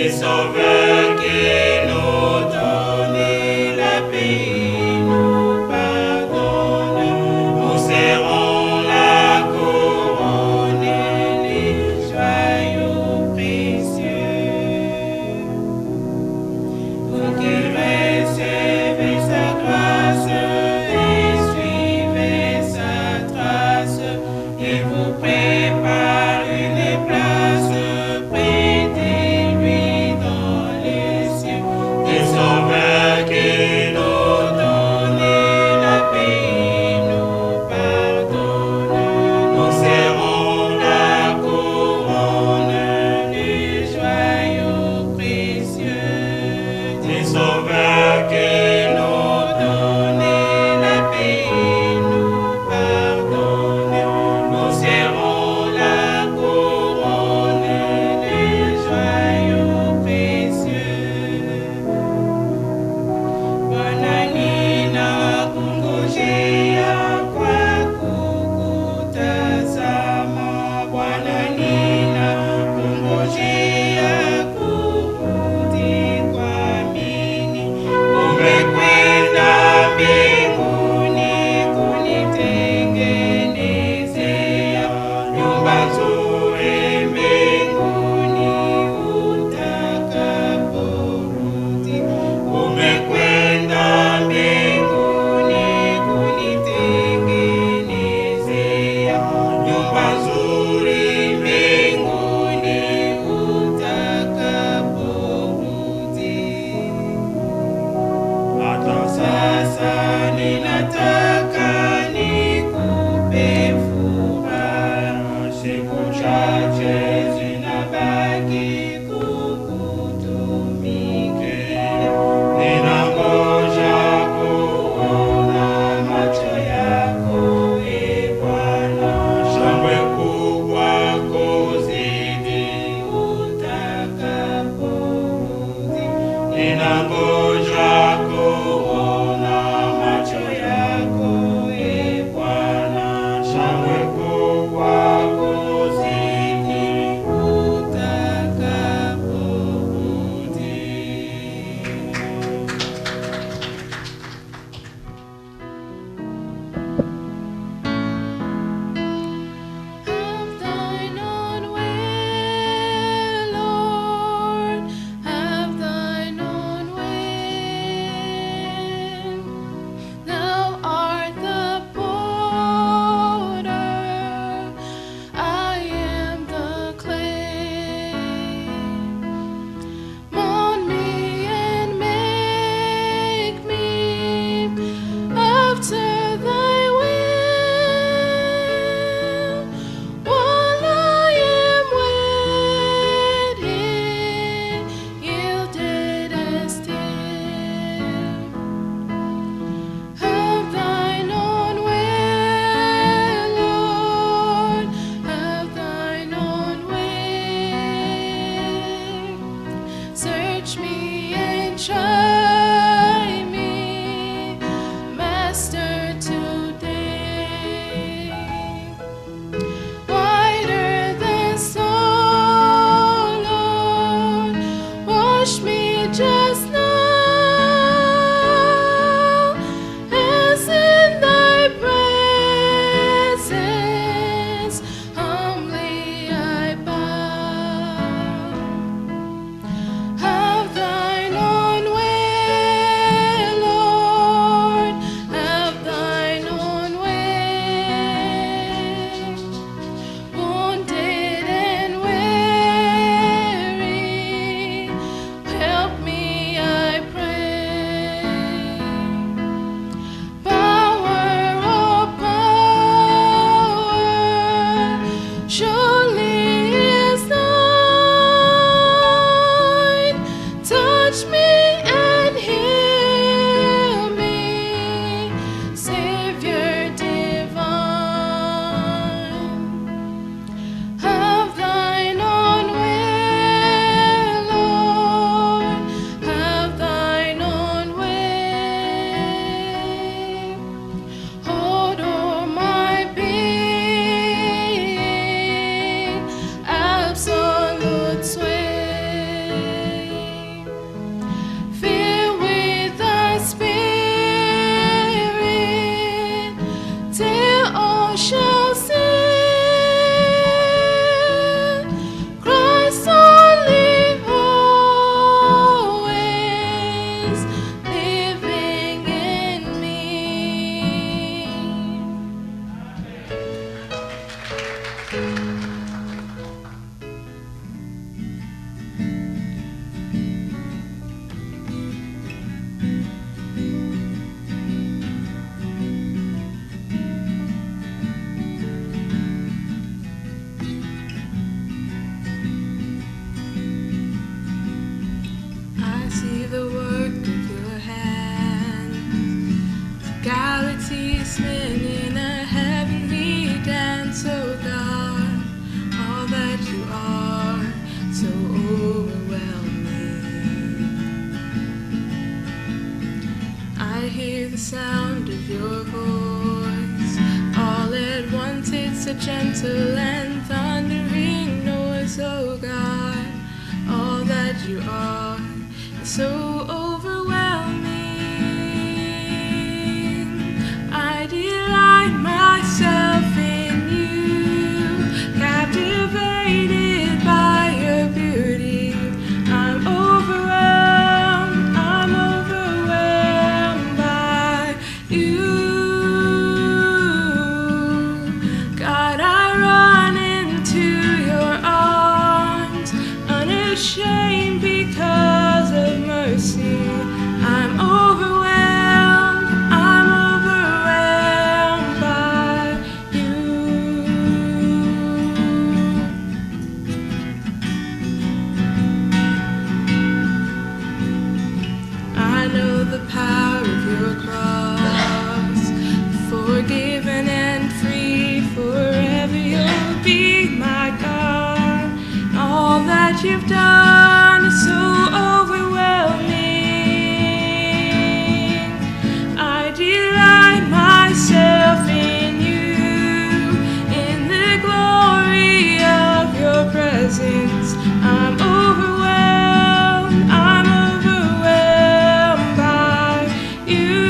Sauveur qui nous donne la paix, nous pardonne, nous serrons la couronne et les joyaux précieux. Vous qui recevez sa grâce et suivez sa trace, et vous prépare une place. Sauveur qui nous donne la paix, nous pardonne, nous serrons la couronne des joyaux précieux. Des sauveurs qui nous donne la paix, nous pardonne, nous serrons la couronne des joyaux précieux. Have thine own way. spin in a heavenly dance, oh God, all that you are, so overwhelming. I hear the sound of your voice, all at once it's a gentle and thundering noise, oh God, all that you are, is so overwhelming. I delight myself in you, captivated by your beauty. I'm overwhelmed by you. God, I run into your arms, unashamed because of mercy. I'm overwhelmed by you. I know the power of your cross, forgiven and free forever. You'll be my God. All that you've done is so overwhelming. I delight myself in you, in the glory of your presence. I'm overwhelmed by you.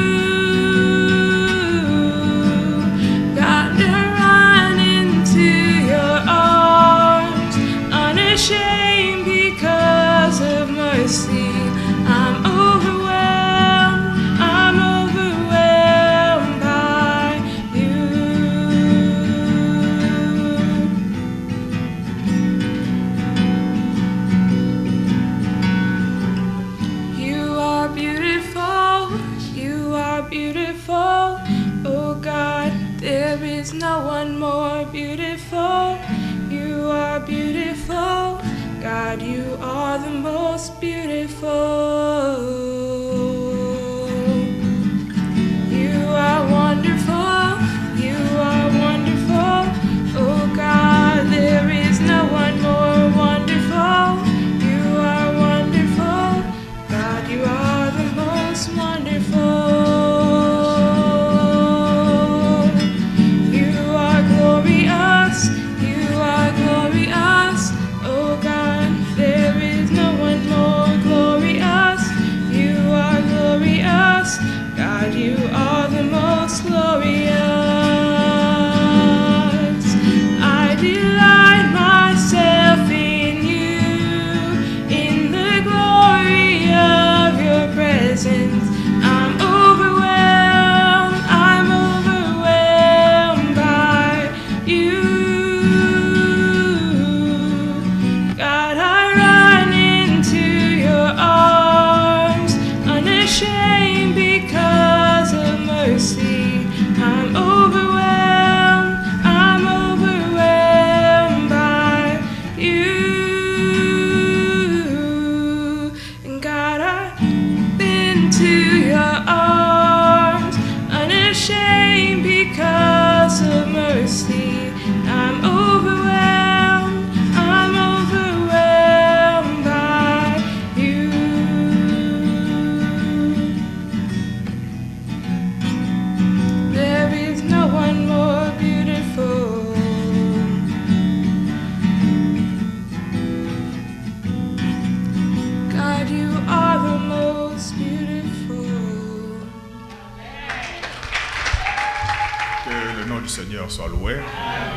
Got to run into your arms, unashamed because of mercy. I'm overwhelmed by you. You are beautiful, you are beautiful, oh God, there is no one more beautiful. You are beautiful, God, you are the most beautiful. You are wonderful, oh God, there is no one more wonderful. You are wonderful, God, you are the most wonderful. You are glorious, oh God, there is no one more glorious. You are glorious, God, you are the most glorious. I delight myself in you, in the glory of your presence. I'm overwhelmed by you. God, I run into your arms, unashamed because of mercy. I'm overwhelmed by you. And God, I've been to your arms, unashamed because of mercy. I'm overwhelmed by you. There is no one more beautiful. God, you are the most beautiful. Que le nom du Seigneur soit loué.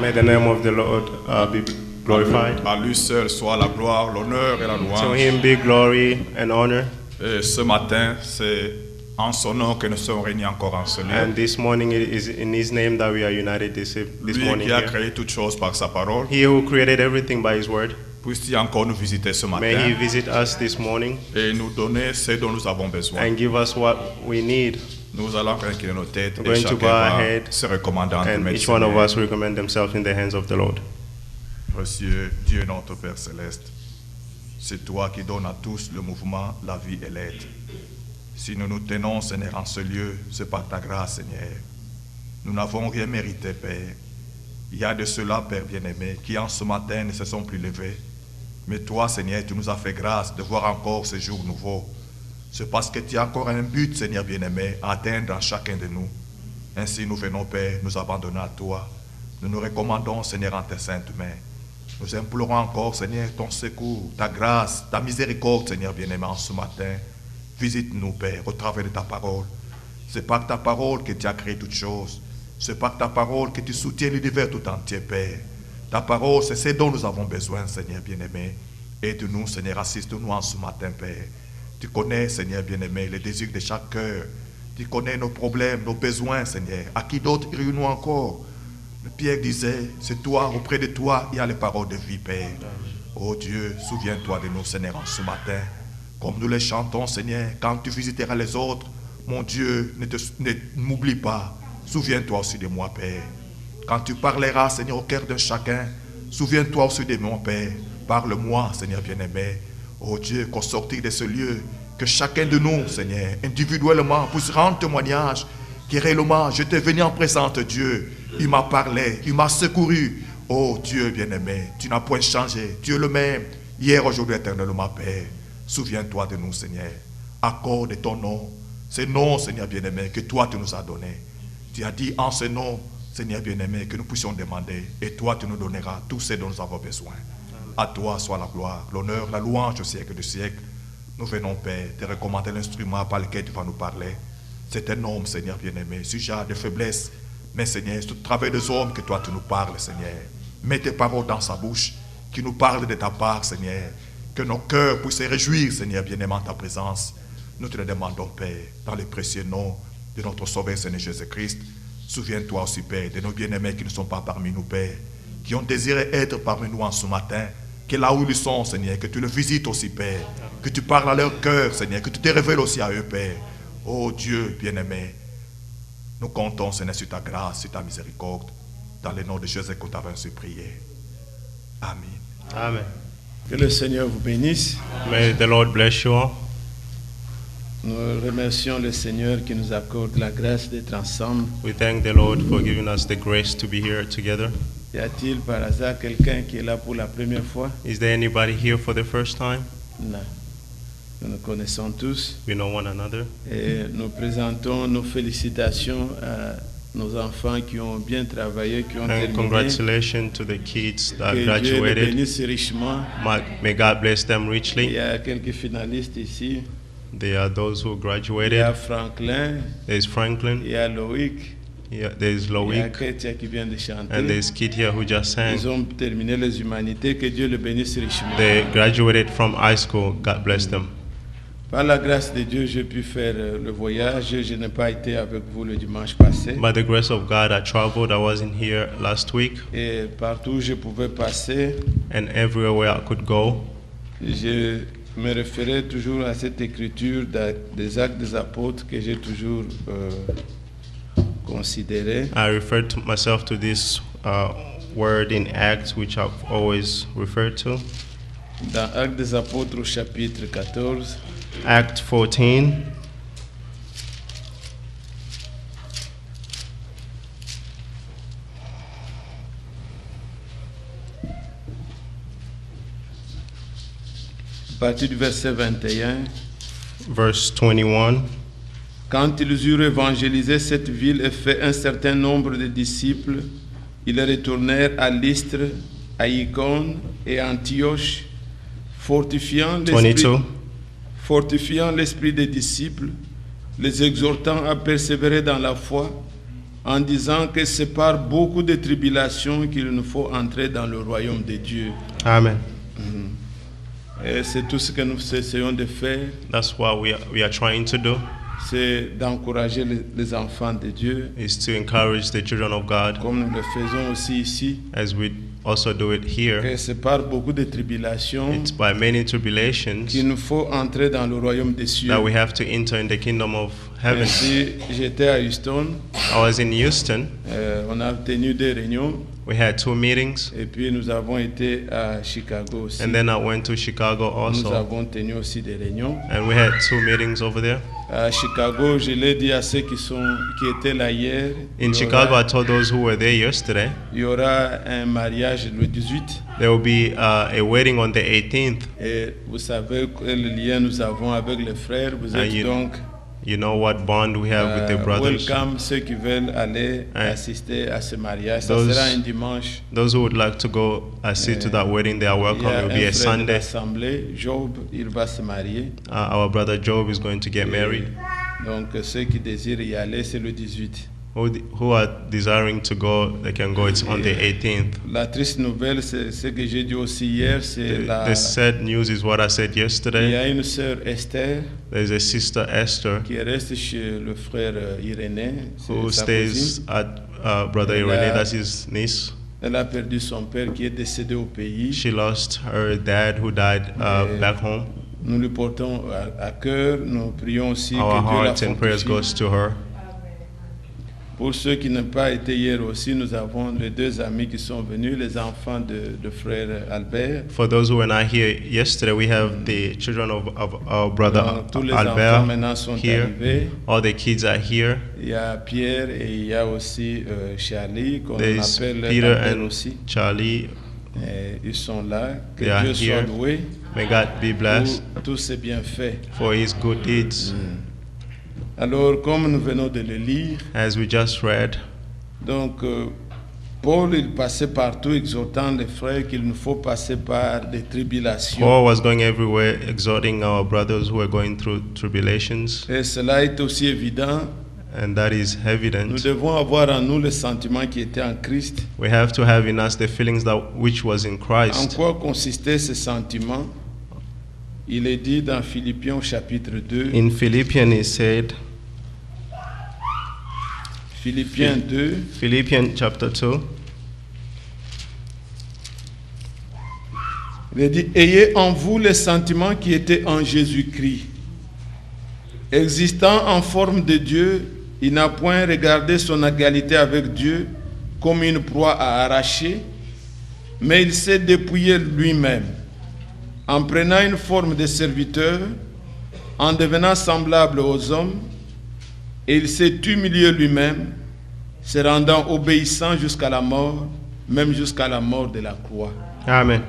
May the name of the Lord be glorified. À lui seul soit la gloire, l'honneur et la To louange. him be glory and honor. Et ce matin, c'est en son nom que nous sommes réunis encore en ce lieu. And this morning it is in his name that we are united this Lui morning qui a here. créé toutes choses par sa parole, He who created everything by his word, puisse-t-il encore nous visiter ce may he matin visit us this morning et nous donner ce dont nous avons besoin. and give us what we need. Nous allons incliner nos têtes We're et going to chacun bow our va head, se recommander entre and mes each one of us recommend themselves in the hands of the Lord. Précieux Dieu notre Père Céleste, c'est toi qui donnes à tous le mouvement, la vie et l'aide. Si nous nous tenons, Seigneur, en ce lieu, c'est par ta grâce, Seigneur. Nous n'avons rien mérité, Père. Il y a de ceux-là, Père bien-aimé, qui en ce matin ne se sont plus levés. Mais toi, Seigneur, tu nous as fait grâce de voir encore ce jour nouveau. C'est parce que tu as encore un but, Seigneur bien-aimé, à atteindre en chacun de nous. Ainsi, nous venons, Père, nous abandonner à toi. Nous nous recommandons, Seigneur, en tes saintes mains. Nous implorons encore, Seigneur, ton secours, ta grâce, ta miséricorde, Seigneur bien-aimé, en ce matin. Visite-nous, Père, au travers de ta parole. C'est par ta parole que tu as créé toutes choses. C'est par ta parole que tu soutiens l'univers tout entier, Père. Ta parole, c'est ce dont nous avons besoin, Seigneur bien-aimé. Aide-nous, Seigneur, assiste-nous en ce matin, Père. Tu connais, Seigneur bien-aimé, les désirs de chaque cœur. Tu connais nos problèmes, nos besoins, Seigneur. À qui d'autre irions-nous encore? Le Pierre disait, c'est toi, auprès de toi, il y a les paroles de vie, Père. Oh Dieu, souviens-toi de nous, Seigneur, en ce matin. Comme nous les chantons, Seigneur, quand tu visiteras les autres, mon Dieu, ne m'oublie pas. Souviens-toi aussi de moi, Père. Quand tu parleras, Seigneur, au cœur de chacun, souviens-toi aussi de moi, Père. Parle-moi, Seigneur bien-aimé. Oh Dieu, qu'au sortir de ce lieu, que chacun de nous, Seigneur, individuellement, puisse rendre témoignage que réellement, je t'ai venu en présence de Dieu. Il m'a parlé, il m'a secouru. Oh Dieu bien-aimé, tu n'as point changé. Dieu le même, hier, aujourd'hui, éternellement, Père. Souviens-toi de nous, Seigneur. Accorde ton nom, ce nom, Seigneur bien-aimé, que toi, tu nous as donné. Tu as dit en ce nom, Seigneur bien-aimé, que nous puissions demander. Et toi, tu nous donneras tout ce dont nous avons besoin. À toi soit la gloire, l'honneur, la louange au siècle du siècle. Nous venons, Père, te recommander l'instrument par lequel tu vas nous parler. C'est un homme, Seigneur bien-aimé, sujet de faiblesse. Mais, Seigneur, c'est au travers des hommes que toi, tu nous parles, Seigneur. Mets tes paroles dans sa bouche, qui nous parle de ta part, Seigneur. Que nos cœurs puissent se réjouir, Seigneur bien-aimé, en ta présence. Nous te le demandons, Père, dans le précieux nom de notre Sauveur, Seigneur Jésus-Christ. Souviens-toi aussi, Père, de nos bien-aimés qui ne sont pas parmi nous, Père, qui ont désiré être parmi nous en ce matin, que là où ils sont, Seigneur, que tu le visites aussi, Père, que tu parles à leur cœur, Seigneur, que tu te révèles aussi à eux, Père. Oh Dieu, bien-aimé, nous comptons, Seigneur, sur ta grâce, sur ta miséricorde, dans le nom de Jésus que tu avais ainsi prié. Amen. Amen. Que le Seigneur vous bénisse. May the Lord bless you all. Nous remercions le Seigneur qui nous accorde la grâce d'être ensemble. We thank the Lord for giving us the grace to be here together. Y a-t-il par hasard quelqu'un qui est là pour la première fois? Is there anybody here for the first time? Non. Nous nous connaissons tous We know one another. et nous présentons nos félicitations à nos enfants qui ont bien travaillé, qui ont And terminé. congratulations to the kids that Que Dieu les graduated. bénisse richement. May God bless them Il richly. y a quelques finalistes ici. There are those who Il y a graduated. Franklin, There's Franklin. il y a Loïc, There's il y a Loïc. Ketia qui vient de And chanter. there's Kid here who just sang. Ils ont terminé les humanités. Que Dieu les bénisse richement. They graduated from high school. God bless them. Par la grâce de Dieu, j'ai pu faire le voyage. Je n'ai pas été avec vous le dimanche passé. By the grace of God, I traveled. I wasn't here last week. Et partout où je pouvais passer, And everywhere where I could go, je me référais toujours à cette écriture des Actes des Apôtres que j'ai toujours considérée. I referred to myself to this word in Acts, which I've always referred to. Dans Actes des Apôtres au chapitre 14, Act 14. à partir du verset 21. Verse 21. Quand ils eurent évangélisé cette ville et fait un certain nombre de disciples, ils retournèrent à Lystre, à Icône et à Antioche, fortifiant 22. l'esprit des disciples, les exhortant à persévérer dans la foi, en disant que c'est par beaucoup de tribulations qu'il nous faut entrer dans le royaume de Dieu. Amen. Et c'est tout ce que nous essayons de faire, That's what we are trying to do, c'est d'encourager les enfants de Dieu, is to encourage the children of God, comme nous le faisons aussi ici, as we also do it here. que c'est par beaucoup de tribulations It's by many tribulations qu'il nous faut entrer dans le royaume des cieux. that we have to enter in the kingdom of heaven. Ainsi, j'étais à Houston. I was in Houston. On a tenu 2 réunions. We had 2 meetings, Et puis nous avons été à Chicago aussi. and then I went to Chicago Nous also, avons tenu aussi des réunions. and we had 2 meetings over there. À Chicago, je l'ai dit à ceux qui étaient là hier. In Chicago, I told those who were there yesterday, Il y aura un mariage le 18. there will be a wedding on the 18th. Et vous savez quel lien nous avons avec les frères. Vous êtes donc You know what bond we have with the brothers. welcome ceux qui veulent aller assister à ce mariage. Ça Those- sera un dimanche. Those who would like to go assist to that wedding, they are Il y welcome. a It will un be a frère de Sunday. l'assemblée, Job, il va se marier. Our brother Job is going to get married. Donc ceux qui désirent y aller, c'est le 18. Who are desiring to go, they can go. It's on the 18th. La triste nouvelle, c'est ce que j'ai dit aussi hier, c'est The sad news is what I said il y yesterday. a une sœur Esther There's a sister Esther qui reste chez le frère Irénée, who c'est sa stays cousine. at brother Elle Irene, a- that's his niece. Elle a perdu son père qui est décédé au pays. She lost her dad who died back home. Nous lui portons à cœur, nous prions aussi Our que Dieu la hearts and prayers fortifie. goes to her. Pour ceux qui n'ont pas été hier aussi, nous avons les 2 amis qui sont venus, les enfants de frère Albert. For those who were not here yesterday, we have the children of our brother Donc, tous les enfants Albert maintenant sont here. arrivés. All the kids are here. Il y a Pierre et il y a aussi Charlie, qu'on There's appelle Peter Albert and aussi. Charlie. Et ils sont là. Que They are Dieu soit here. loué May God be blessed pour tous ces bienfaits. for his good deeds. Alors, comme nous venons de le lire, As we just read, donc Paul il passait partout exhortant les frères qu'il nous faut passer par des tribulations. Paul was going everywhere exhorting our brothers who were going through tribulations, Et cela est aussi évident. and that is Nous evident. devons avoir en nous le sentiment qui était en Christ. We have to have in us the feelings that which was in En Christ. quoi consistait ce sentiment? Il est dit dans Philippiens au chapitre 2. In Philippians, he said, Philippiens 2, Philippians chapter 2, il est dit, ayez en vous les sentiments qui étaient en Jésus-Christ. Existant en forme de Dieu, il n'a point regardé son égalité avec Dieu comme une proie à arracher, mais il s'est dépouillé lui-même, en prenant une forme de serviteur, en devenant semblable aux hommes, et il s'est humilié lui-même, se rendant obéissant jusqu'à la mort, même jusqu'à la mort de la croix. Amen.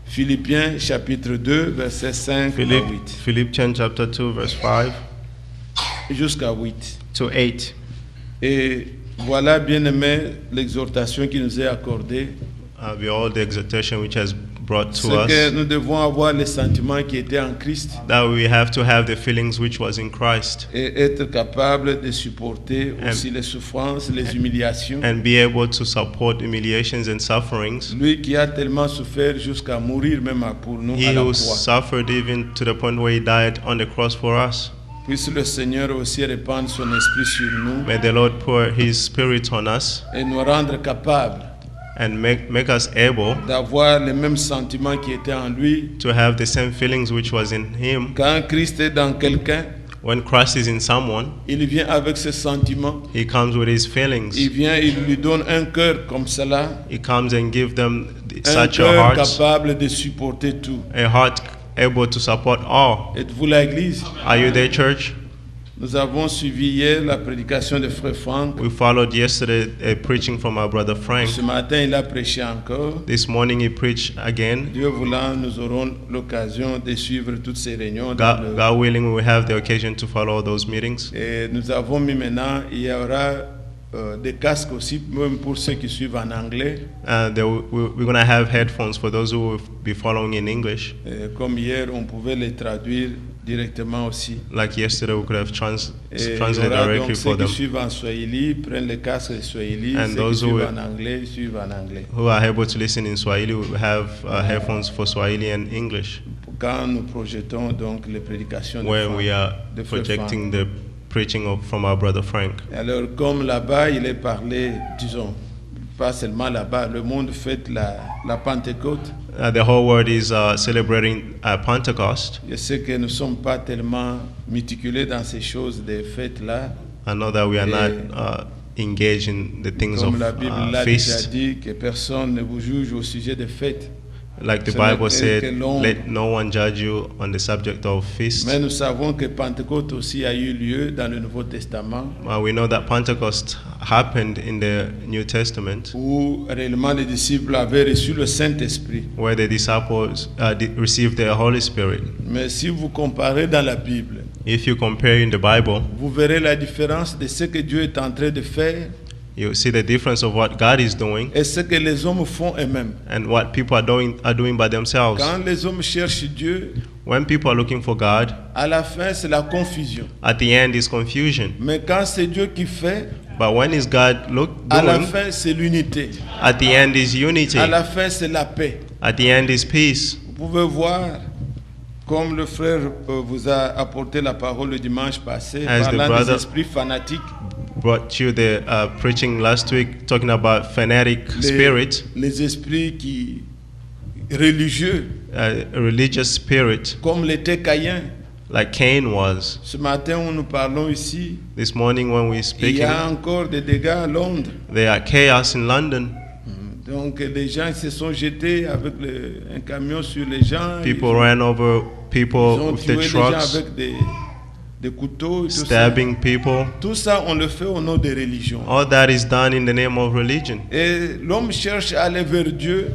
Philippiens chapitre 2, verset 5 à 8. Philippians chapter 2, verse 5 Jusqu'à 8. to 8. Et voilà, bien-aimé, l'exhortation qui nous est accordée. Behold the exhortation which has brought C'est to que us, nous devons avoir les sentiments qui étaient en Christ that we have to have the feelings which was in Christ, et être capable de supporter aussi les souffrances, les humiliations. and be able to support humiliations and sufferings. Lui qui a tellement souffert jusqu'à mourir même pour nous He à la who croix. suffered even to the point where he died on the cross for us. Puisse le Seigneur aussi répandre son esprit sur nous May the Lord pour his spirit on us et nous rendre capables and make us able d'avoir les mêmes sentiments qui étaient en lui. to have the same feelings which was in him. Quand Christ est dans quelqu'un, When Christ is in someone, il vient avec ses sentiments. he comes with his feelings. Il vient, il lui donne un cœur comme cela, He comes and give them un such a cœur heart, capable de supporter tout. a heart able to support all. Êtes-vous l'Église? Are you there, church? Nous avons suivi hier la prédication de Frère Franck. We followed yesterday a preaching from our brother Frank. Ce matin, il a prêché encore. This morning he preached again. Dieu voulant, nous aurons l'occasion de suivre toutes ces réunions. dans le- God willing, we will have the occasion to follow those meetings. Et nous avons mis maintenant, il y aura des casques aussi, même pour ceux qui suivent en anglais. We're going to have headphones for those who will be following in English. Et comme hier, on pouvait les traduire directement aussi. Like yesterday, we could have Et il y translated aura directly donc for ceux qui them. suivent en Swahili, prennent les casques de Swahili. And Ceux qui those who suivent will- en anglais, suivent en anglais. Who are able to listen in Swahili will have headphones for Swahili and English Quand nous projetons donc les prédications de when Franck, we are de Frère projecting the preaching from our brother Frank. Alors, comme là-bas, il est parlé, disons, pas seulement là-bas, le monde fête la Pentecôte. The whole world is celebrating Pentecost. Je sais que nous ne sommes pas tellement méticuleux dans ces choses des fêtes-là. I know that we are not engaged in the things Comme of la Bible l'a déjà feast. dit, que personne ne vous juge au sujet des fêtes. Like the Ce n'est Bible que said, l'on- let no one judge you on the subject of feast. Mais nous savons que Pentecôte aussi a eu lieu dans le Nouveau Testament, We know that Pentecost happened in the New Testament, où réellement les disciples avaient reçu le Saint-Esprit. where the disciples received the Holy Spirit. Mais si vous comparez dans la Bible, If you compare in the Bible, vous verrez la différence de ce que Dieu est en train de faire you see the difference of what God is doing et ce que les hommes font eux-mêmes. and what people are doing by themselves. Quand les hommes cherchent Dieu, When people are looking for God, à la fin, c'est la confusion. at the end is confusion. Mais quand c'est Dieu qui fait, But when is God à la doing? fin, c'est l'unité. At the end is unity. À la fin, c'est la paix. At the end is peace. Vous pouvez voir, comme le frère vous a apporté la parole le dimanche passé, As the parlant des brother- esprits fanatiques, Brought you the preaching last week talking about fanatic spirit, les esprits religieux, religious spirit, comme l'était Caïn. like Cain was. Ce matin où nous parlons ici, This morning when we il speaking, y a encore des dégâts à Londres. there are chaos in London. Donc les gens se sont jetés avec un camion sur les gens. People ran over Ils people ont with tué the les gens trucks, avec des couteaux. Et tout ça. stabbing people. Tout ça, on le fait au nom des religions. All that is done in the name of religion. Et l'homme cherche à aller vers Dieu,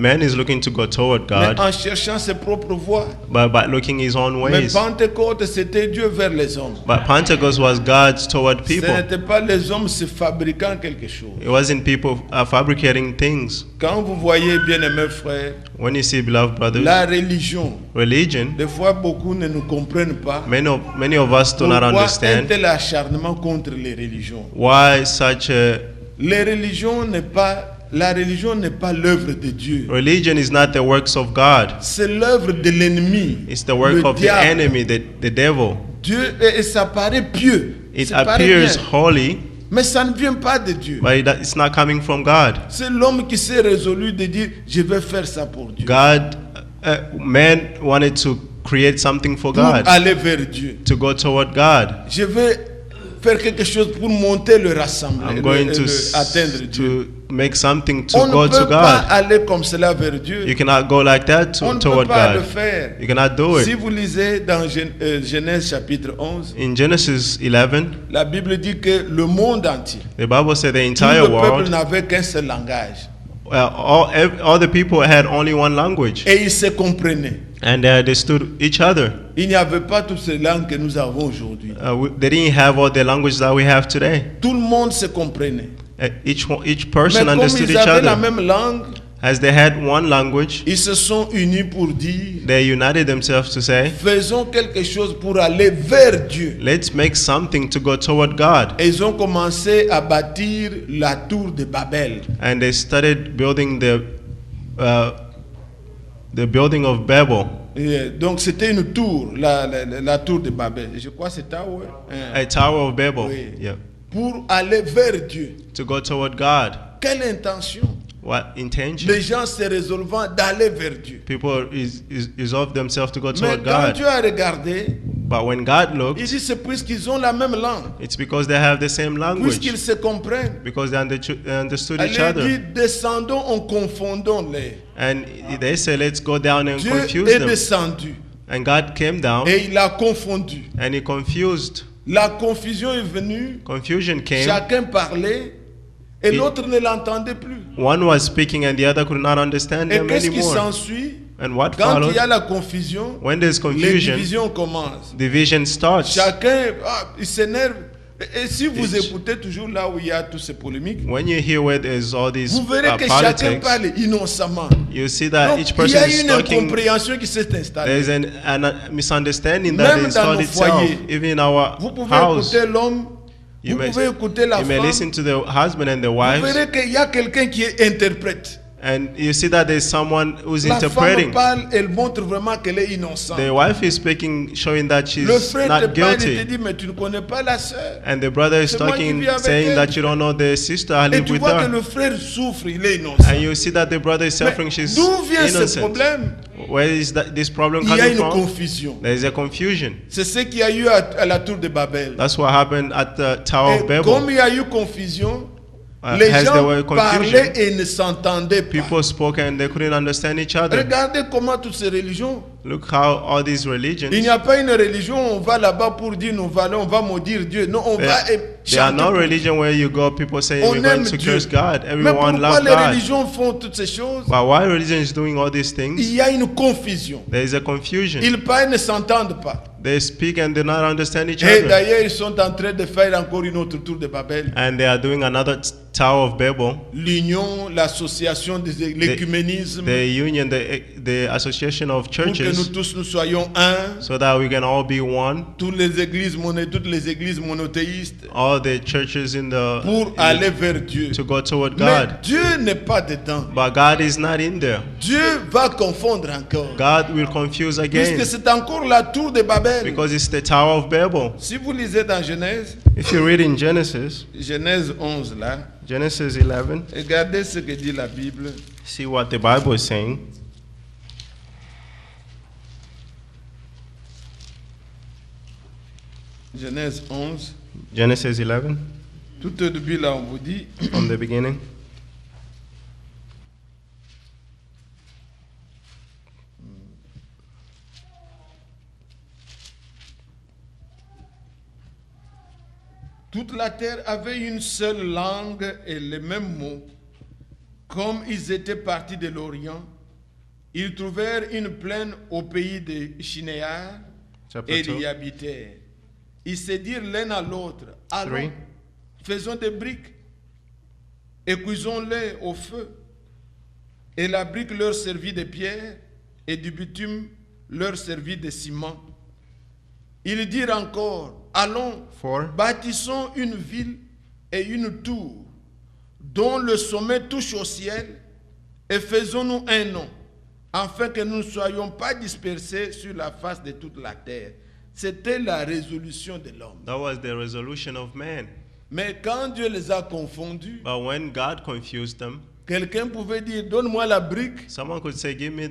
Man is looking to go toward mais God, en cherchant ses propres voies. but by looking his own Mais ways. Pentecôte, c'était Dieu vers les hommes. But Pentecost was God's toward Ce people. n'était pas les hommes se fabriquant quelque chose. It wasn't people fabricating things. Quand vous voyez, bien-aimés frères, When you see, beloved brothers, la religion, religion, des fois beaucoup ne nous comprennent pas. many of us do not Pourquoi un understand tel acharnement contre les religions? why such a La religion n'est pas l'œuvre de Dieu. religion is not the works of God. C'est l'œuvre de l'ennemi. It's the work le of the diable. enemy, the devil. Dieu, et ça paraît pieux. It Ça paraît appears bien, holy, mais ça ne vient pas de Dieu. but it's not coming from God. C'est l'homme qui s'est résolu de dire je vais faire ça pour Dieu. God, man wanted to create something for Pour God, aller vers Dieu. to go toward God. Je vais faire quelque chose pour monter le rassemblement, I'm going atteindre Dieu. to make something to On go ne to peut pas God. aller comme cela vers You Dieu. cannot go like that On ne peut toward pas le God. faire. You cannot do Si it. vous lisez dans Genèse chapitre 11, In Genesis 11, la Bible dit que le monde entier, the Bible said the tout entire le peuple world, n'avait qu'un seul langage. all the people had only one language, Et ils se comprenaient. and they understood each other. Il n'y avait pas toutes ces langues que nous avons aujourd'hui. They didn't have all the language that we have today. Tout le monde se comprenait. Each Mais person comme understood ils each avaient la other. même langue, As they had one language, ils se sont unis pour dire they united themselves to say, faisons quelque chose pour aller vers Dieu. let's make something to go toward God. Et ils ont commencé à bâtir la tour de Babel. And they started building the building of Babel, Et donc c'était une tour, la tour de Babel. Je crois que c'est Tower. a Tower of Babel, Oui. yeah, Pour aller vers Dieu. to go toward God. Quelle intention? What intention? Les gens se résolvant d'aller vers Dieu. People resolve themselves to go Mais toward quand God. Dieu a regardé, But when God il looked, dit c'est puisqu'ils ont la même langue, it's because they have the same language, puisqu'ils se comprennent. because they understood each Elle dit other. descendons en confondant-les. And they say, let's go down and Dieu confuse est them. descendu And God came down et il a confondu. and he confused. La confusion est venue, Confusion came. chacun parlait et Et- l'autre ne l'entendait plus. One was speaking and the other could not understand Et them qu'est-ce qui anymore. s'ensuit? And what Quand il followed? y a la confusion, When there's les confusion, divisions commencent. division starts. Chacun, il s'énerve. Et si vous Each- écoutez toujours là où il y a toutes ces polémiques, When you hear where there's all these vous verrez que chacun politics, parle innocemment. you see that Donc, each il y person a is une talking. incompréhension qui s'est installée. There's a misunderstanding that Même dans installed nos itself, foyers. even in our Vous pouvez house. écouter l'homme, You vous may, pouvez écouter la you may femme, listen to the husband and the vous wives. verrez qu'il y a quelqu'un qui interprète. And you see that there's someone who's La femme interpreting. parle, elle montre vraiment qu'elle est innocente. The wife is speaking, showing that Le she's frère te not parle et te guilty. dit, mais tu ne connais pas la sœur. And the brother is C'est moi qui talking, vis avec saying elle. that you don't know the sister I Et live tu with vois que her. le frère souffre, il est innocent. And you see that the brother is suffering, Mais she's d'où vient ce innocent. problème? Where is this problem Il y a coming une from? confusion. There is a confusion. C'est ce qu'il y a eu à la tour de Babel. That's what happened at the Tower Et of Babel. comme il y a eu confusion, les As there gens were parlaient confusion, et ne s'entendaient pas. people spoke and they couldn't understand each other. Regardez comment toutes ces religions. Look how all these Il religions, n'y a pas une religion, on va là-bas pour dire nous allons, on va maudire Dieu. Non, on va there are chanter. no religion where you go, people say On we're going aime to Dieu. curse God. Mais Everyone pourquoi loves les God. religions font toutes ces choses? But why religion is doing all these Il things? y a une confusion. There is a confusion. Ils parlent et ne s'entendent pas. They speak and do not understand each Et other. d'ailleurs, ils sont en train de faire encore une autre tour de Babel. And they are doing another Tower of Babel. L'union, l'association, l'écuménisme, The union, the association of pour que nous churches, tous nous soyons un. so that we can all be one. Toutes les églises monothéistes All the churches in the pour aller vers Dieu. to go toward Mais God. Dieu n'est pas dedans. But God is not in there. Dieu va confondre encore. God will confuse again Puisque c'est encore la tour de Babel. because it's the Tower of Babel. Si vous lisez dans Genèse, If you read in Genesis, Genèse 11 là, Genesis 11, regardez ce que dit la Bible. see what the Bible is saying. Genèse 11. Genesis 11, Tout au début là, on vous dit, from the beginning. toute la terre avait une seule langue et les mêmes mots. Comme ils étaient partis de l'Orient, ils trouvèrent une plaine au pays de Shinéar Chapter et 2. y habitèrent. Ils se dirent l'un à l'autre, allons, Three. faisons des briques et cuisons-les au feu. Et la brique leur servit de pierre et du bitume leur servit de ciment. Ils dirent encore, allons, 4. bâtissons une ville et une tour dont le sommet touche au ciel et faisons-nous un nom, afin que nous ne soyons pas dispersés sur la face de toute la terre. C'était la résolution de l'homme. That was the resolution of man. Mais quand Dieu les a confondus, But when God confused them, quelqu'un pouvait dire, donne-moi la brique. someone could say, give me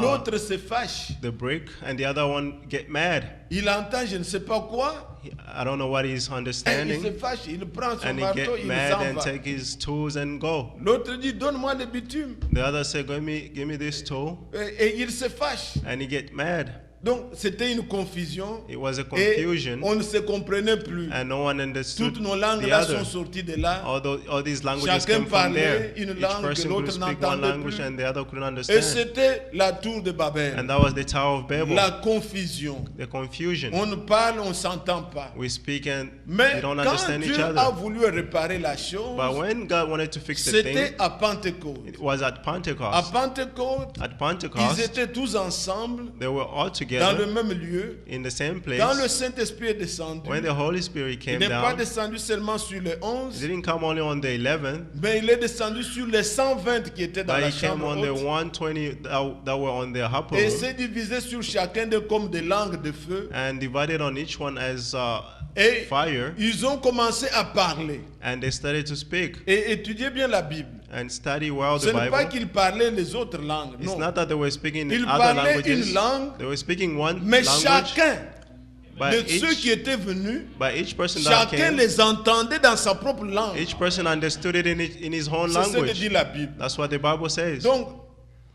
L'autre se fâche. the brick, and the other one get mad. Il entend je ne sais pas quoi. I don't know what he's Et il se understanding. fâche. Il prend son And he marteau, get il mad s'en and va. take his tools and go. L'autre dit, donne-moi le bitume. The other say, give me this tool, Et il se fâche. and he get mad. Donc c'était une confusion. It was a Et confusion, on ne se comprenait plus. and no one understood Toutes nos langues the là other. sont sorties de là. All these languages Chacun came from there. parlait une Each langue que person could l'autre speak one n'entendait language plus. and the other couldn't Et understand. c'était la tour de Babel. And that was the Tower of Babel. La confusion. The confusion. On parle, on ne s'entend pas. We speak and Mais we don't quand understand Dieu each a other. voulu réparer la chose, But when God wanted to fix the c'était thing, à Pentecôte. it was at À Pentecost. Pentecôte, At ils Pentecost, étaient tous ensemble they were all dans le together même lieu. in the same Quand le place. Saint-Esprit est descendu, When the Holy Spirit il came n'est pas down, descendu seulement sur les it 11, didn't come only on the 11th, mais il est descendu sur les 120 qui étaient dans but la it came chambre on the haute. 120 that were on the upper Et room s'est divisé sur chacun d'eux comme des langues de feu. and divided on each one as Et fire, ils ont commencé à parler and they started to speak et étudier bien la Bible. and study well Ce the n'est pas Bible. qu'ils parlaient les autres langues, It's non. not that they were speaking Ils other parlaient languages. une langue, They were speaking one mais language, chacun but de ceux qui each, étaient venus, but each person that chacun came, les entendait dans sa propre langue. each person understood it in his own C'est ce que language. dit la Bible. That's what the Bible says. Donc,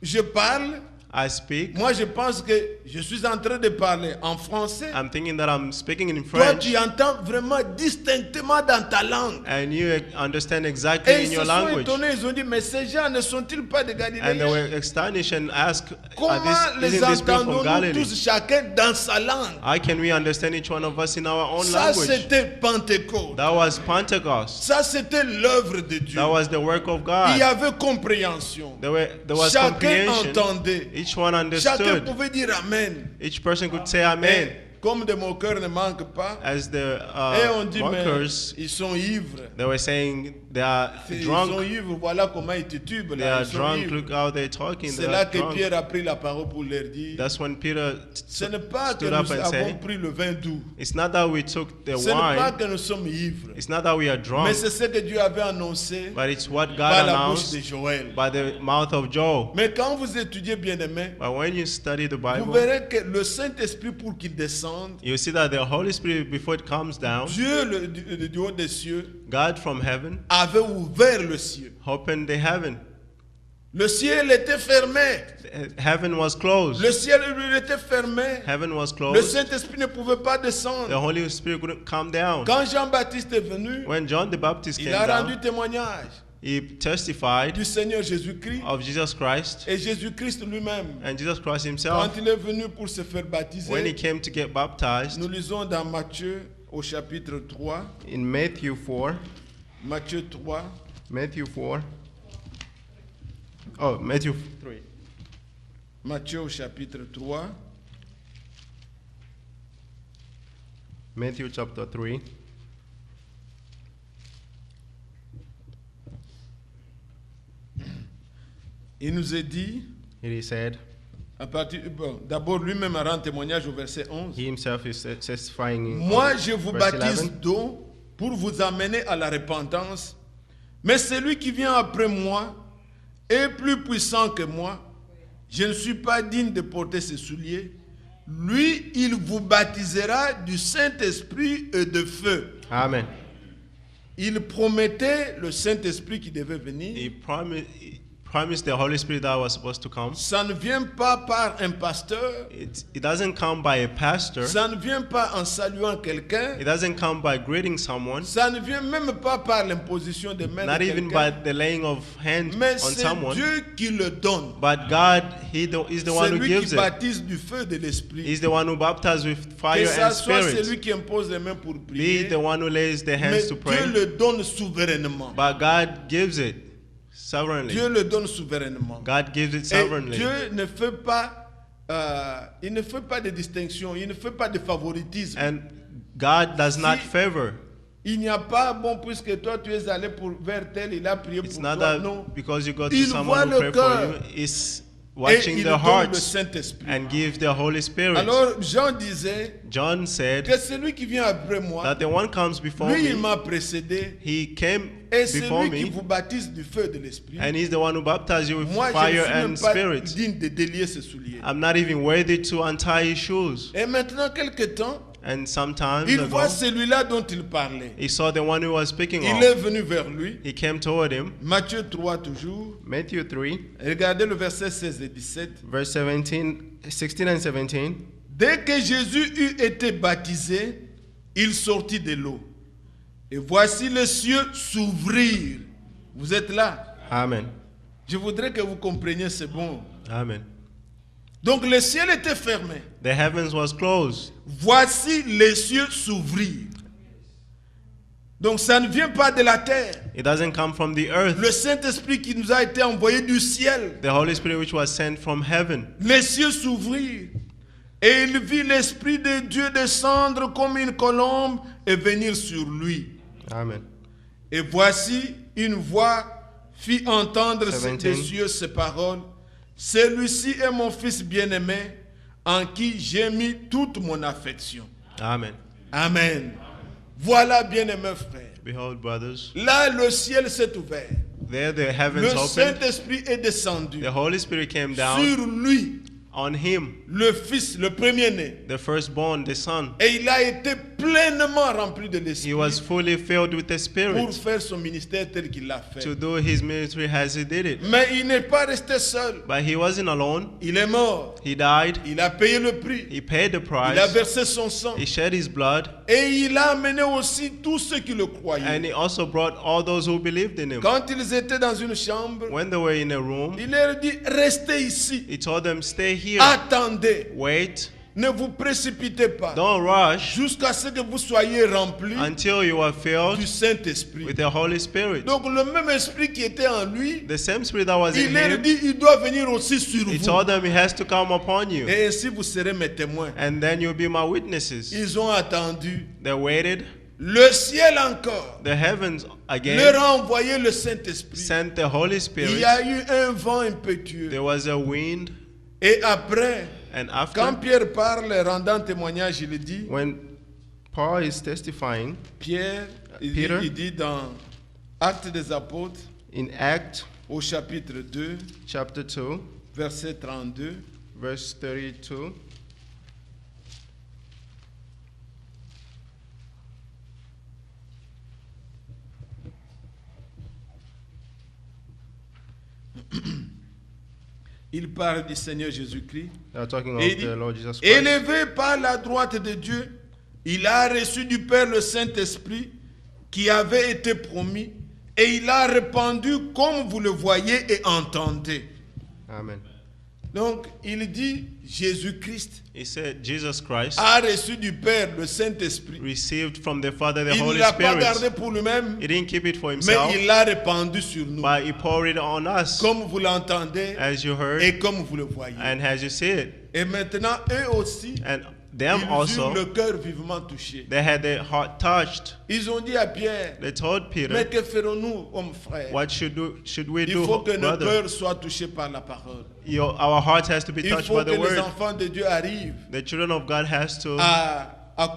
je parle, I speak. moi je pense que je suis en train de parler en français. I'm thinking that I'm speaking in Toi, French, tu entends vraiment distinctement dans ta langue. and you understand exactly Et in ils se your sont language. étonnés, ils ont dit, mais ces gens ne sont-ils pas de And they Galilée? were astonished and asked, Comment les isn't this people from entendons-nous Galilee? tous chacun dans sa langue? How can we understand each one of us in our own Ça, language? c'était Pentecôte. That was Pentecost. Ça, c'était l'œuvre de Dieu. That was the work of Il y God. avait compréhension. There was Chacun comprehension. entendait. Each one Chacun understood. pouvait dire Amen. Each person could say Amen. Et comme des moqueurs ne manquent pas, as the et on dit, mais mockers, ils sont ivres. they were saying they are Ils sont drunk. ivres, voilà comment ils titubent. They Là, are ils sont drunk. ivres. Look how they're talking. C'est They là are que drunk. Pierre a pris la parole pour leur dire, That's when Peter ce n'est pas que stood up nous and avons said, pris le vin doux. it's not that we took the Ce n'est pas wine. que nous sommes ivres. It's not that we are Mais drunk. c'est ce que Dieu avait annoncé But it's what God par la bouche de announced Joël. by the mouth of Joel. Mais quand vous étudiez bien aimé, But when you study the vous Bible, verrez que le Saint-Esprit, pour qu'il descende, you see that the Holy Spirit, before it comes down, Dieu du haut des cieux God from heaven avait ouvert le ciel. opened the heaven. Le ciel était fermé. Heaven was closed. Le ciel il était fermé. Heaven was Le closed. Saint-Esprit ne pouvait pas The descendre. Holy Spirit couldn't come down. Quand Jean-Baptiste est venu, When John the Baptist il came a rendu down, témoignage he testified du Seigneur Jésus-Christ of Jesus Christ, et Jésus-Christ lui-même. and Jesus Christ Quand himself, il est venu pour se faire when he baptiser, came to get baptized, nous lisons dans Matthieu au chapitre 3. in Matthew 4, Matthieu 3, Matthew 4, oh, Matthew 3. Matthieu au chapitre 3, Matthew chapter 3. il nous est dit, It is said, d'abord lui-même rend témoignage au verset 11. he himself is testifying in Moi, je vous verse baptise 11. d'eau pour vous amener à la repentance, mais celui qui vient après moi est plus puissant que moi. Je ne suis pas digne de porter ses souliers. Lui, il vous baptisera du Saint-Esprit et de feu. Amen. Il promettait le Saint-Esprit qui devait He venir. promised the Holy Spirit that was supposed to come. Ça ne vient pas par un pasteur. It doesn't come by a pastor. Ça ne vient pas en saluant quelqu'un. It doesn't come by greeting someone. Ça ne vient même pas par l'imposition de main Not de even by quelqu'un. the laying of hands Mais on c'est someone. Dieu qui le donne. But God, is the one C'est who lui gives qui it. baptise du feu de l'esprit. He's the one who baptizes with Que fire ça and soit spirit. celui qui impose les mains pour Be prier. the one who lays the Mais hands to Dieu pray. le donne souverainement. But God gives it sovereignly. Dieu le donne souverainement. God gives it Et sovereignly. Dieu ne fait pas, il ne fait pas de distinction, il ne fait pas de favoritisme. And God does not Si- favor. Il n'y a pas, bon, puisque toi tu es allé vers tel, il a prié It's pour not toi. that Non. because you go to Il voit someone le who pray for cœur. you. It's Et watching il the donne le hearts Saint-Esprit. and gives the Holy Spirit. Alors Jean disait John said que celui qui vient après moi, that the one comes before lui il me. m'a précédé. He came Et c'est before lui qui me, vous baptise du feu de l'esprit. and he's the one who baptized you with Moi, je ne fire suis même and pas spirit. digne de délier ses souliers. I'm not even worthy to untie his shoes. Et maintenant, quelque temps, And sometimes il ago, voit celui-là dont il parlait. he saw the one who was speaking Il of. est venu vers lui. He came toward him. Matthieu 3 toujours. Matthew 3, Regardez le verset 16 et 17. verse 16 and 17. Dès que Jésus eut été baptisé, il sortit de l'eau. Et voici les cieux s'ouvrir. Vous êtes là? Amen. Je voudrais que vous compreniez, c'est bon. Amen. Donc le ciel était fermé. The heavens was closed. Voici les cieux s'ouvrir. Donc ça ne vient pas de la terre. It doesn't come from the earth. Le Saint-Esprit qui nous a été envoyé du ciel. The Holy Spirit which was sent from heaven. Les cieux s'ouvrirent. Et il vit l'Esprit de Dieu descendre comme une colombe et venir sur lui. Amen. Et voici une voix fit entendre 17. des cieux ces paroles. Celui-ci est mon fils bien-aimé, en qui j'ai mis toute mon affection. Amen. Amen. Voilà, bien-aimés frères. Behold, brothers, Là, le ciel s'est ouvert. there the heavens Le opened. Saint-Esprit est descendu The Holy Spirit came down sur lui, on him, le fils, le premier-né. the firstborn, the son. Et il a été pleinement rempli de He l'Esprit was fully filled with the pour Spirit faire son ministère tel qu'il l'a fait. to do his ministry as he did it. Mais il n'est pas resté seul. But he wasn't alone. Il est mort. He died. Il a payé le prix. He paid the Il a price. versé son sang. He shed his blood. Et il a amené aussi tous ceux qui le croyaient. And he also brought all those who believed in him. Quand ils étaient dans une chambre, When they were in a room, il leur dit, restez ici. he told them, stay here. Attendez. Wait. Ne vous précipitez pas Don't rush jusqu'à ce que vous soyez remplis until you are filled du Saint-Esprit. with the Holy Spirit. Donc le même esprit qui était en lui, The same Spirit that was in il leur him, dit, il doit venir aussi sur he vous. told them he has to come upon you. Et ainsi vous serez mes témoins. And then you'll be my witnesses. Ils ont attendu. They waited. Le ciel encore The heavens again leur a envoyé le Saint-Esprit. sent the Holy Il Spirit. y a eu un vent impétueux. There was a wind. Et après, And quand after, Pierre parle, rendant témoignage, il dit, when Paul is testifying, Pierre, Peter. il dit dans Actes des Apôtres, in Acts au chapitre 2, chapter 2, verset 32, verse 32, il parle du Seigneur Jésus-Christ. they are talking Et of il the dit, Lord Jesus Christ. élevé par la droite de Dieu, il a reçu du Père le Saint-Esprit qui avait été promis et il a répandu comme vous le voyez et entendez. Amen. Donc, il dit Jésus-Christ He said Jesus Christ a reçu du Père le Saint-Esprit. received from the Father the Il ne Holy l'a pas gardé Spirit. pour lui-même, He didn't keep it for mais himself, il l'a répandu sur nous. but he poured it on us, Comme vous l'entendez as you heard et comme vous le voyez. and as you see it. Et maintenant, eux aussi, And them ils eurent also, le cœur vivement touché. they had their heart touched. Ils ont dit à Pierre, They told mais Peter, que ferons-nous, homme frère? what should we Il do, faut que nos brother? cœurs soient touchés par la parole. Our heart has to be Il touched faut by que the les word. enfants de Dieu arrivent The children of God has to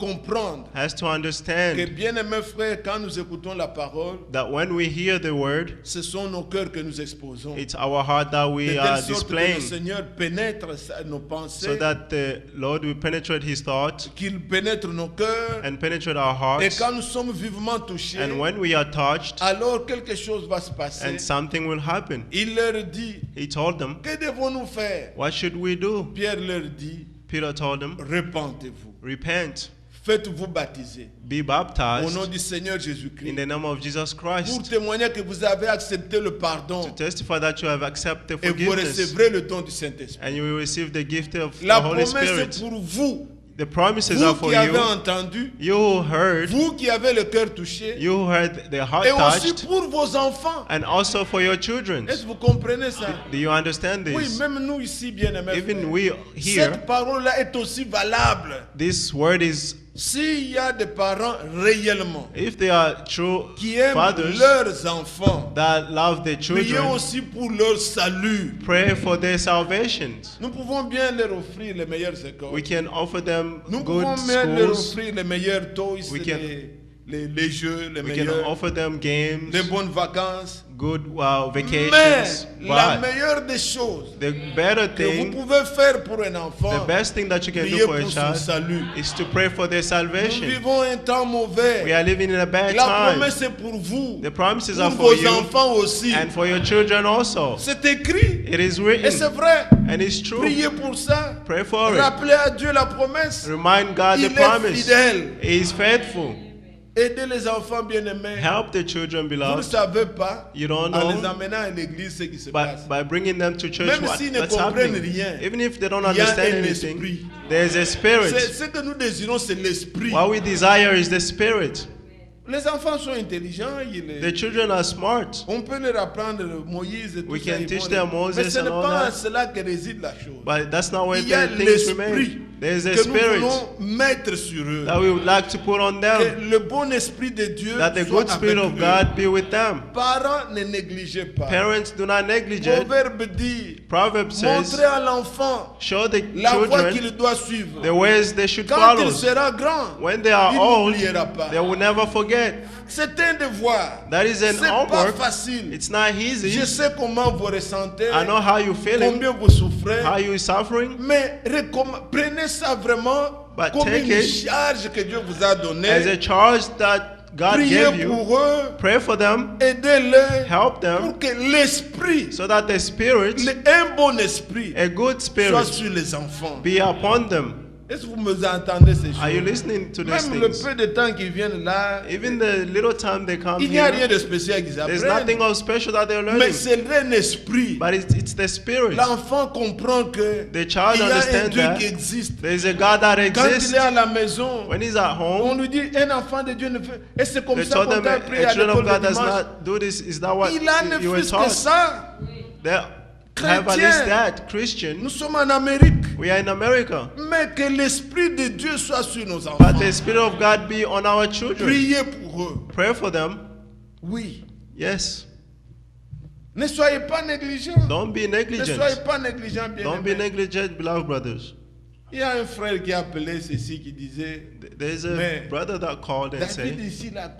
comprendre que, understand bien-aimés frères, quand nous écoutons la parole, that when we hear the word, ce sont nos cœurs que nous exposons. it's our heart that De we telle are sorte que le displaying, Seigneur pénètre nos so pensées, that the Lord will penetrate his thought qu'il pénètre nos cœurs. and penetrate our Et hearts. quand nous sommes vivement touchés, And when we are touched, alors quelque chose va se passer. and something will happen. Il leur dit, He told them, que devons-nous faire? what should we do? Pierre leur dit, Peter told them, repentez-vous, repent, faites-vous baptiser be au baptized nom du Seigneur in Jésus-Christ the name of Jesus pour Christ, témoigner que vous avez accepté le to pardon testify that you have accepted et vous forgiveness, recevrez le don du Saint-Esprit. and you will receive the gift of the La Holy promesse est Spirit. pour vous, The promises are vous for qui avez you, entendu, you who heard, vous qui avez le cœur touché, you who heard the heart et aussi touched, pour vos enfants. and also for your children. Est-ce que vous comprenez ça? Do you understand Oui, this? même nous ici, bien-aimés, Even frères, we here, cette parole-là est aussi valable. this word is, S'il y a des parents réellement if they are true qui aiment fathers leurs enfants, that love their priez children, aussi pour leur salut. pray for their salvations. Nous pouvons bien leur offrir les meilleures écoles. We can offer them Nous good pouvons bien leur schools. offrir les meilleurs toys, We can- les jeux, les We can meilleurs, offer them games, les bonnes vacances. good Mais vacations. la But meilleure des choses the better que vous thing, pouvez faire pour un the enfant, best thing that you can priez do for a pour son child salut. is to pray for their Nous salvation. vivons un temps We mauvais. are living in a bad La time. promesse est pour vous, The promises pour are for vos you enfants aussi. and for your children also. C'est écrit It is et c'est written vrai. and it's true. Priez pour ça. Pray for it. Rappelez à Dieu la promesse. Remind God Il the est promise. fidèle. He is faithful. Aidez les enfants bien-aimés. Help the children, Vous ne beloved, savez pas, You don't en les know. amenant à l'église, ce qui se passe. by bringing them to church. Même s'ils ne What's comprennent happening? rien, Even if they don't il y a understand un anything, esprit. there's a spirit. Ce que nous désirons, c'est l'esprit. What we desire is the spirit. Les enfants sont intelligents. The children are smart. On peut leur apprendre Moïse et tout We ça, can ils teach vont- them Moses Mais ce and n'est all pas that. en cela que réside la chose. But that's not where Il y a the things l'esprit remain. There's a que nous spirit voulons mettre sur eux. that we would like to put on them, Que le bon esprit de Dieu that the soit good spirit avec of eux. God be with them. Parents, ne négligez pas. Parents, do not negligence it. Proverbe dit, Proverbs says, montrez à l'enfant show the la voie children qu'il doit suivre. the ways they should Quand follow. il sera grand, When they are il old, n'oubliera pas. they will never forget. C'est un devoir. That is an C'est pas homework. facile. It's not Je easy. sais comment vous ressentez, I know how you feeling, combien vous souffrez, how you suffering, mais prenez ça vraiment But comme take une it charge que Dieu vous a as donnée. a charge that God Priez gave you. pour eux, Pray for them, aidez-les help them, pour que l'esprit, so that the spirit, un bon esprit, a good soit spirit, sur les enfants. be upon them. Est-ce que vous me entendez ces Are you choses? listening to these Même le things? peu de temps qu'ils viennent là, Even the little time they come il n'y a here, rien de spécial qu'ils there's apprennent. nothing of special that they're Mais learning. c'est un esprit. But it's the spirit. L'enfant comprend que The child il y a un understands Dieu that qui existe. there's a God that Quand il exists. est à la maison, When he's at on home, lui dit un enfant de Dieu ne fait. Et c'est comme they ça told qu'on them t'a a appris à children of l'école God de does dimanche. not do this. Is that what Il a ne you were fût que taught? ça. They have at least Chrétien. that. Nous Christian, sommes en Amérique. we are in America. Mais que l'esprit de Dieu soit sur nos enfants. But the Spirit of God be on our children. Priez pour eux. Pray for them. Oui. Yes. Ne soyez pas négligents. Don't be Ne soyez negligent. pas négligents, bien Don't be negligent, beloved brothers. Il y a un frère qui a appelé ceci, qui disait, There's a Mais brother that called and David said, ici, là,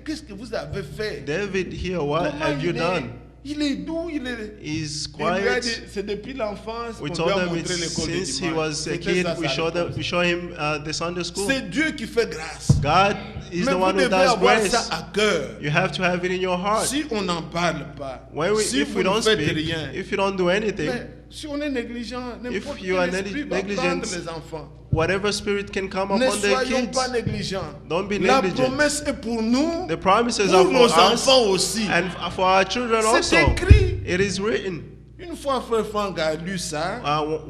qu'est-ce que vous avez fait? David here, what Comment have you done? Il est doux, il est... He's Il lui a dit, quiet. c'est depuis l'enfance qu'on We lui told a them montré it's l'école de since he dimanche. was a C'était kid, ça, we sa réponse. show him the Sunday school. C'est Dieu qui fait grâce. God is Mais the vous one who devez does avoir grace. ça à cœur. You have to have it in your heart. Si on n'en parle pas, si If vous we ne don't faites speak, rien, if you don't do anything, mais si on est négligent, n'importe you are quel esprit va negligent, prendre les enfants. whatever spirit can come Ne upon the soyons kids. pas négligents. Don't be La negligent. promesse est pour nous, The promises pour are for nos us enfants aussi. and for our children C'est also. écrit. It is written. Une fois, Frère Franck a lu ça.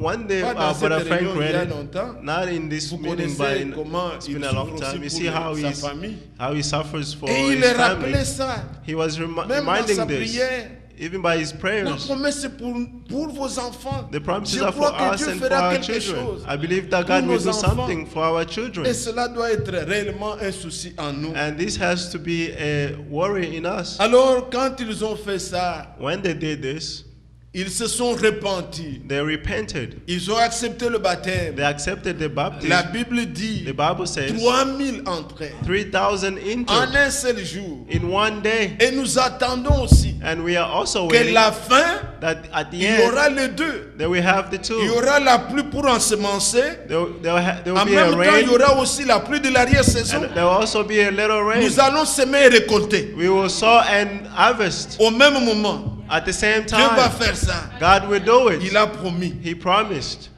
One day, Pas dans Brother cette Frank réunion il y a read it, longtemps. not in this Vous meeting, but connaissez comment it's il been a long souffre time. aussi You see pour sa famille. how he suffers for Et il his leur family. rappelait ça. He was Même dans reminding sa this, prière. even by his La prayers. promesse est pour vos enfants. The promises Je are for crois que us Dieu and for fera our quelque children. chose. I believe that pour God will nos do enfants. something for our children. Et cela doit être réellement un souci en nous. And this has to be a worry in us. Alors, quand ils ont fait ça, When they did this, ils se sont repentis. they repented. Ils ont accepté le baptême. They accepted the baptism. La Bible dit The Bible says 3000 entrées 3,000 en entered un seul jour. in one day. Et nous attendons aussi And we are also que waiting la fin, that at the il y end, aura les deux. that we have the Il y two. aura la pluie pour ensemencer. There will En be a même temps, il y rain, aura aussi la pluie de l'arrière-saison. and there will also be a little rain. Nous allons semer et récolter. We will sow and harvest Au même moment, at the same Dieu va time. faire ça. God will do it. Il a promis. He promised,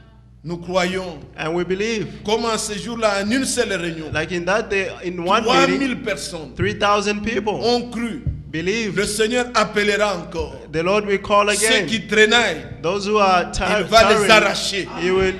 Nous croyons. and we believe. Comme en ce jour-là, en une seule réunion, Like in that day, in one 3000 meeting, personnes 3,000 people ont cru. believe. Le Seigneur appellera encore. The Lord will call Ceux again. qui traînaient, Those who are il va les tiring, arracher. He will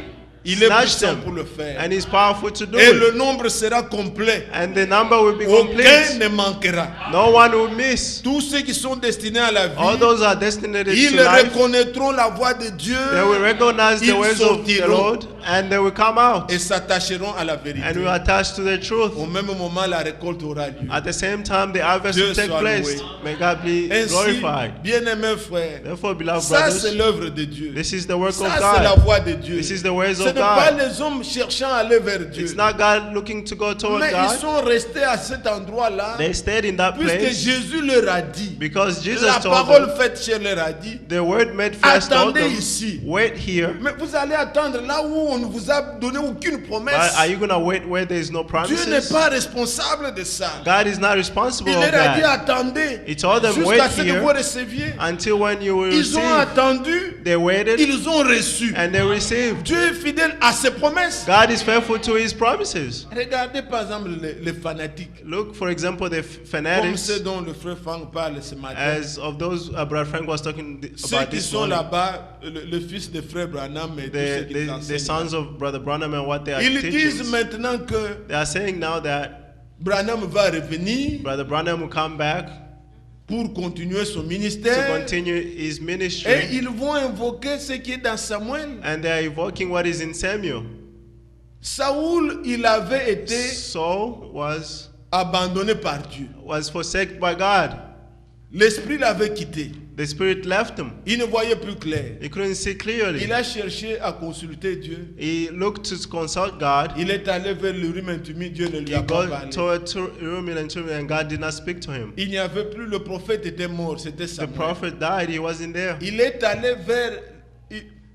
Il est snatch puissant them, pour le faire. and He's powerful to do Et it. le nombre sera complet. And the number will be Aucun complete. ne manquera. No one will miss. Tous ceux qui sont destinés à la All vie, those are destined to ils life. reconnaîtront la voix de Dieu They will recognize the Ils ways of the sortiront. Lord, and they will come out et s'attacheront à la and vérité. will attach to the truth. Au même moment, la récolte aura lieu. At the same time, the harvest Dieu will take soit place. loué. May God be Ainsi, glorified. bien-aimés frères, Therefore, beloved ça c'est brothers, l'œuvre de Dieu. this is the work Ça of c'est la God. voix de Dieu. This is the ways Ce of n'est pas God. les hommes cherchant à aller vers Dieu. It's not God looking to go toward Mais ils God. sont restés à cet endroit-là They stayed in that puisque place Jésus leur a dit. because Jesus La told parole them, faite chair leur a dit. the word made flesh told Attendez them, ici. wait here. Mais vous allez attendre là où on ne vous a donné aucune promesse. But are you going to wait where there is no Dieu n'est promises? pas responsable de ça. God is not responsible Il of leur a dit that. attendez He told them, jusqu'à wait ce que here vous receviez. until when you will Ils ont receive. attendu, They waited ils ont reçu. and they received. Dieu est fidèle à ses promesses. God is faithful to His promises. Regardez par exemple les fanatiques, Look, for example, the comme fanatics, ceux dont le frère Franck parle ce matin. as of those Brother Frank was talking Ceux about qui this sont morning, là-bas, le fils de frère Branham et tous ceux qui the enseignent. sons of Brother Branham and what they are Ils disent teaching. maintenant que They are saying now that Branham va revenir Brother Branham will come back pour continuer son to ministère continue his et ministry, ils vont invoquer ce qui est dans Samuel. and they are evoking what is in Samuel. Saoul, il avait été Saul was abandonné par Dieu. forsaken by God. L'esprit l'avait quitté. The Spirit left him. Il ne voyait plus clair. He couldn't see clearly. Il a cherché à consulter Dieu. He looked to consult God. Il est allé vers le Urim et Thummim, Dieu ne lui He a pas got parlé. toward Urim and Thummim, and God did not speak to him. Il n'y avait plus, le prophète était mort, c'était The Samuel. prophet died. He wasn't there. Il est allé vers,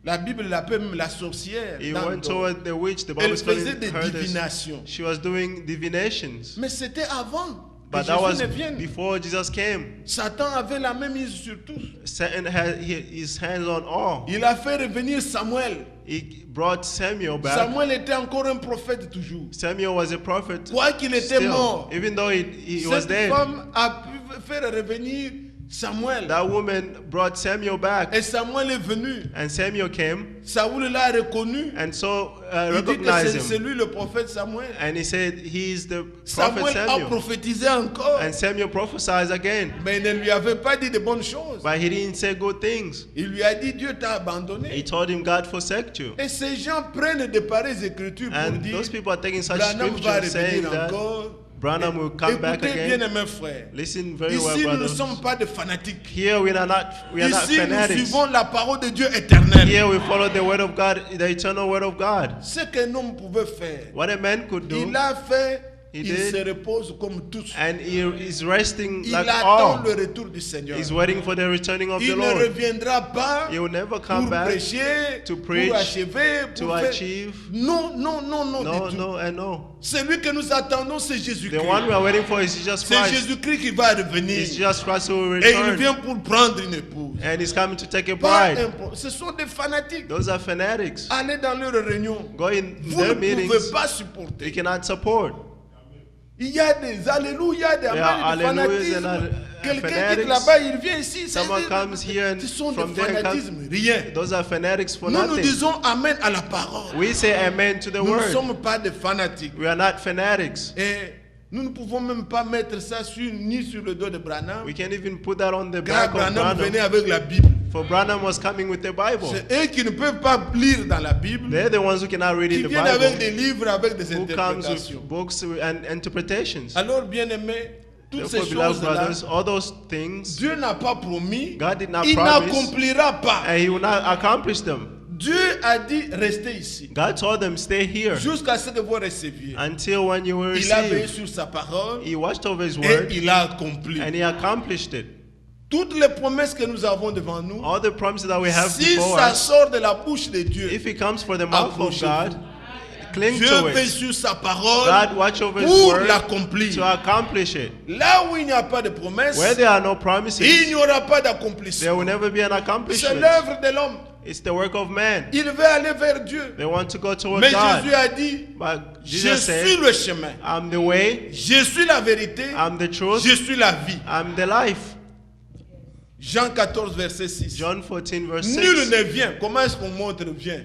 la Bible l'appelle même la sorcière. He dans went le- toward the witch. The Elle Bible faisait calling des her divinations. she was doing divinations. Mais c'était avant. But que that was Jésus ne vienne. before Jesus came. Satan avait la même mise sur tous. Satan had his hands on all. Il a fait revenir Samuel. He brought Samuel back. Samuel était encore un prophète toujours. Samuel was a prophet. Quoi qu'il était Still, mort, even though he was cette dead, femme a pu faire revenir Samuel. that woman brought Samuel back. Et Samuel est venu. And Samuel came, Saoul l'a reconnu. and so Il dit que recognized c'est him. lui le prophète Samuel. And he said, he's the prophet Samuel a Samuel. prophétisé encore. And Samuel prophesied again. Mais il ne lui avait pas dit de bonnes choses. But he didn't say good things. Il lui a dit Dieu t'a He abandonné. told him God forsake you. Et ces gens prennent de pareilles écritures pour And dire those people are taking such Branham va scriptures saying revenir that encore. Branham will come back Écoutez bien, again. mes frères. Listen very well, Ici, nous ne brothers. sommes pas des fanatiques. Here we are not Ici, nous fanatics. suivons la parole de Dieu éternelle. Here we follow the word of God, the eternal word of God. Ce qu'un homme pouvait faire, What a man could do, il a fait, He il did. se repose comme tous. and he is resting Il like attend all. le retour du Seigneur. He's waiting for the returning of the Il ne Lord. reviendra pas He will never pour come back prêcher, to preach, pour achever, to pour faire... achieve. Non, non, non, non, No, du tout. no, and no. Celui que nous attendons, c'est The Jésus-Christ. one we are waiting for is Jesus C'est Christ. Jésus-Christ qui va revenir. It's Jesus Christ who will Et il return. vient pour prendre une épouse. And he's coming to take a Pas bride. ce sont des fanatiques. Those are fanatics. Allez dans leurs réunions. Go in Vous ne their pouvez meetings. pas You supporter. cannot support. Il y a des alléluia, des There amen, are des hallelujahs and fanatismes. Quelqu'un fanatics. quitte là-bas, il vient ici. Someone comes here and Ce sont from des there fanatismes, comes. rien. Those are fanatics for Nous nothing. disons amen à la parole. We say amen to the Nous ne word. sommes pas des fanatiques. We are not fanatics. Et nous ne pouvons même pas mettre ça ni sur le dos de Branham. We can't even put that on the Car back of Branham venait Branham. avec la Bible. For Branham was coming with the Bible. C'est eux qui ne peuvent pas lire dans la Bible, They're the ones who cannot read qui in the viennent avec Bible. des livres, avec des Who comes interprétations. with books and interpretations. Alors, bien-aimés, toutes ces Therefore, beloved choses-là, brothers, all those things, Dieu n'a pas promis, God did not il promise, n'accomplira pas. and He will not accomplish them. Dieu a dit restez ici God told them, stay here jusqu'à ce que vous receviez. until when you will Il a veillé receive. sur sa parole He watched over His et word, il a accompli. and He accomplished it. Toutes les promesses que nous avons devant nous, All the promises that we have si before ça us, sort de la bouche de Dieu, if He comes for the mouth of accrochez-vous. God, cling Dieu to veille it. sur sa parole God watch over His pour word l'accomplir. to accomplish it. Là où il n'y a pas de promesse, Where there are no il promises, n'y aura pas there d'accomplissement. will never be an C'est accomplishment. l'œuvre de l'homme. It's the work of man. Il veut aller vers Dieu. They want to go toward Mais God. Jésus a dit, But je Jesus suis said, le chemin, I'm the way, je suis la vérité, I'm the truth, je suis la vie. I'm the life. Jean 14, verset 6. John 14, verse Nul 6. ne vient. Comment est-ce qu'on montre vient?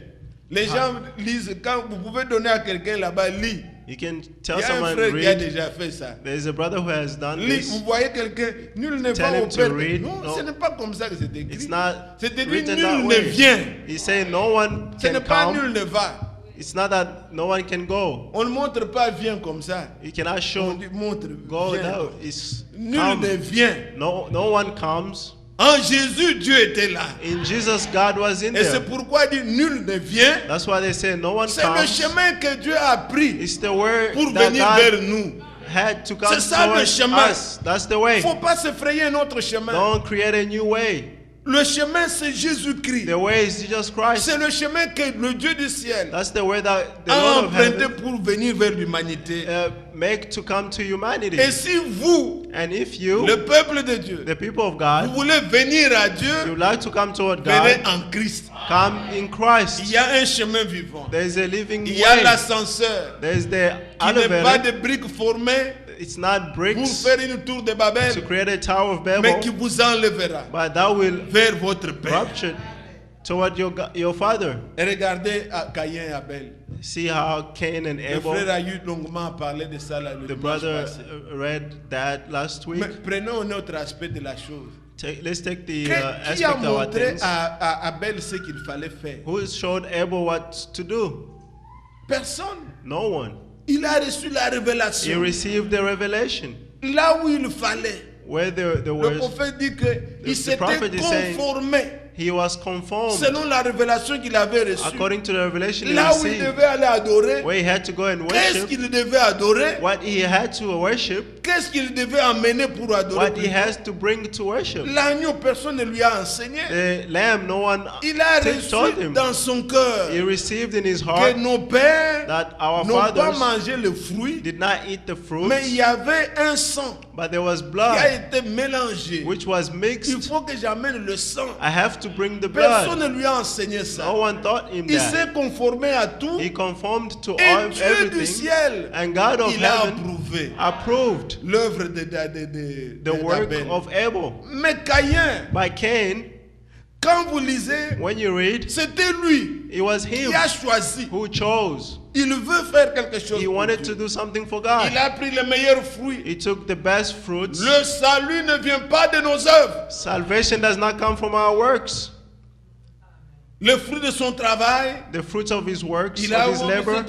Les gens lisent, quand vous pouvez donner à quelqu'un là-bas, lis. You can Il tell y a un someone, frère qui a read. déjà fait ça. There's a brother who has done Lis, this. vous voyez quelqu'un, nul ne Tell va him au to Père. read. Non, No. ce n'est pas comme ça que c'est It's écrit. not C'est écrit, written nul that ne way. vient. He's saying no one Ce n'est can pas come. nul ne va. It's not that no one can go. On ne montre pas viens comme ça. You cannot On show dit montre, go viens. now. It's Nul come. ne vient. No one comes. En Jésus, Dieu était là. In Jesus, God was in Et c'est there. pourquoi il dit nul ne vient. That's why they say no one C'est le comes. chemin que Dieu a pris It's the word pour that venir God vers nous. had to come C'est ça, le towards chemin. us. That's the Il way. ne faut pas se frayer un autre chemin. Don't create a new way. Le chemin, c'est Jésus-Christ. The way is Jesus Christ. C'est le chemin que le Dieu du ciel That's the way that the a Lord of emprunté heaven pour venir vers l'humanité. make to come to humanity. Et si vous, And if you, le peuple de Dieu, the people of vous God, voulez venir à you Dieu, would like to come toward venez God, en Christ. come in Il Christ. y a un chemin vivant. There is a living Il y a way. l'ascenseur There is the qui n'est pas elevator. de briques formées It's not pour bricks faire une tour de to Babel, create a tower of mais qui Babel, vous enlèvera but that will vers votre Père. rupture toward your father. Et regardez à Caïn et Abel. See how Cain and Le frère Abel, a eu longuement parlé de ça là, le the dimanche brother passé. read that last week. Mais prenons un autre aspect de la chose. Let's take the Qui aspect a of our montré things. à Abel ce qu'il fallait faire? Who showed Abel what to do? Personne. No one. Il a reçu la He révélation. received the revelation Là où il fallait. where the Le words, prophète dit qu'il the s'était prophet is saying- conformé He was conformed selon la révélation qu'il avait reçue. according to the revelation he Là où il received, devait aller adorer, where he had to go and qu'est-ce worship, qu'il devait adorer? what he had to worship, Qu'est-ce qu'il devait amener pour adorer? what he has to bring to worship. L'agneau, personne ne lui a enseigné. The lamb, no one Il a told reçu him. dans son cœur He received in his que heart nos pères that our n'ont pas fathers mangé le fruit, did not eat the mais il fruits, y avait un sang but there was qui a blood été mélangé. which was Il mixed. faut que j'amène le sang. I have to bring the Personne blood. ne lui a enseigné ça. No one taught him Il that. s'est conformé à tout He conformed to et all Dieu du everything, ciel, and God of il a heaven approuvé approved l'œuvre the work d'Abel. of Abel. Mais Caïn, By Cain, quand vous lisez, when you read, c'était lui it was him qui a choisi. who chose. Il veut faire quelque chose He pour wanted Dieu. to do something for Il God. a pris les meilleurs fruits. He took the best fruits. Le salut ne vient pas de nos œuvres. Salvation does not come from our works. Le fruit de son travail, The fruits of his works, il a of his vu labor,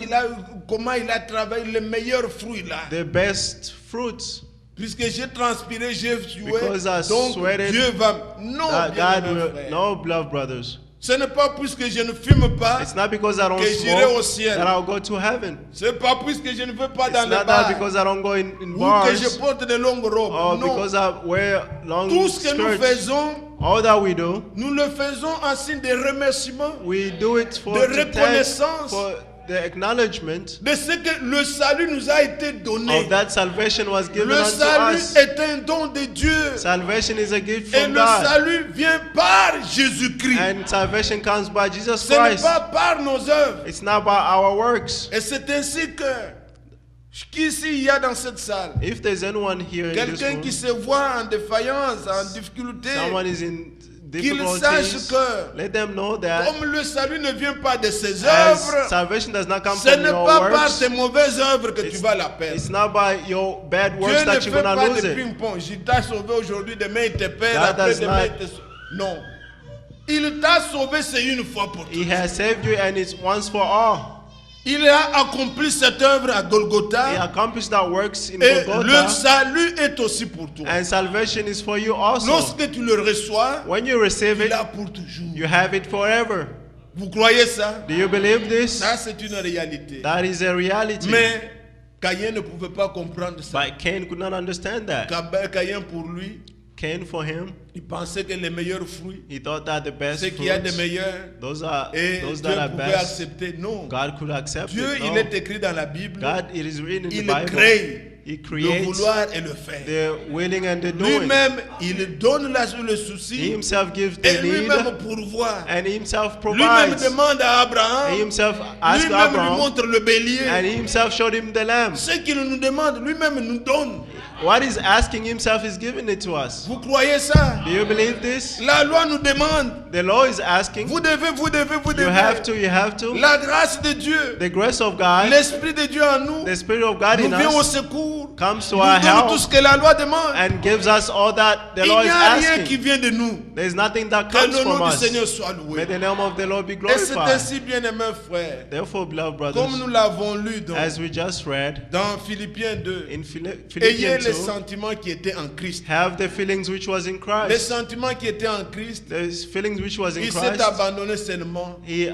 comment il a travaillé les meilleurs fruits là. the best fruits. Puisque j'ai transpiré, j'ai sué, Because I donc sweated Dieu va... Non, That bien God aimé will, frère. no, beloved brothers. Ce n'est pas puisque je ne fume pas, It's not because I don't que j'irai au smoke ciel. that I'll go to heaven. C'est pas puisque je ne vais pas It's dans les not that bars, because I don't go in ou que bars je porte de longues robes. or Non, because I wear long tout ce que nous skirts. faisons, All that we do, nous le faisons en signe de remerciement, we do it for De to thank reconnaissance. for the acknowledgement de ce que le salut nous a été donné. of that salvation was given Le unto salut us. est un don de Dieu. Salvation is a gift Et from le God. salut vient par Jésus-Christ. And salvation comes by Jesus Ce n'est Christ. pas par nos œuvres. It's not by our works. Et c'est ainsi que, qu'ici il y a dans cette salle, If there's anyone here in this quelqu'un room, qui se voit en défaillance, en difficulté, someone is in qu'il sache difficulties, que, let them know that comme le salut ne vient pas de ses as œuvres, salvation does not come ce from n'est your pas par works, tes mauvaises œuvres que tu it's, vas la perdre. it's not by your bad Dieu works ne that fait you're going pas to lose de it. ping-pong. Je t'ai sauvé aujourd'hui, demain il te perd, God après does demain not- il te... Non. Il t'a sauvé, c'est une fois pour He toutes. has saved you and it's once for all. Il a accompli cette œuvre à He Golgotha. accomplished that works in Et le Golgotha, salut est aussi pour toi. and salvation is for you also. Lorsque tu le reçois, When you receive il it, a pour toujours. you have it forever. Vous croyez ça? Do you believe this? Ça, c'est une réalité. That is a reality. Mais Caïn ne pouvait pas comprendre ça. But Cain could not understand that. Caïn, pour lui, Cain, for him, il pensait que les meilleurs fruits, he thought that the best ce qu'il y a de fruits, meilleurs, those are et those Dieu that are pouvait best, accepter. Non. God could accept Dieu, it. il No. est écrit dans la Bible, God, it is written in the il Bible. crée He le creates vouloir et le faire. the willing and the doing. Lui-même, il donne le He souci himself gives et the need, lui-même pourvoit. and he himself Lui-même provides. demande à He Abraham, himself asked lui-même lui Abraham, montre le bélier. and he himself showed him the lamb. Ce qu'il nous demande, lui-même nous donne. What he's asking himself is giving it to us. Vous croyez ça? Do you believe this? La loi nous demande. The law is asking. Vous devez, vous devez, vous You have devez. to, you have to. La grâce de Dieu, The grace of God, l'Esprit de Dieu en nous, the Spirit of God nous in vient au us, secours, comes to nous our donne tout help ce que la loi demande. and gives us all that the Il law n'y is a rien qui asking. vient de nous. There's nothing that Que comes le from nom du us. Seigneur soit May loué. the name of the Lord be Et c'est glorified. ainsi, bien-aimés frères, Therefore, beloved comme brothers, nous l'avons lu as we just read dans Philippiens 2, in ayez Philippians les 2, sentiments qui étaient en Christ. have the feelings which was in Les Christ. sentiments qui étaient en Christ, The feelings which was in il s'est Christ. abandonné seulement. He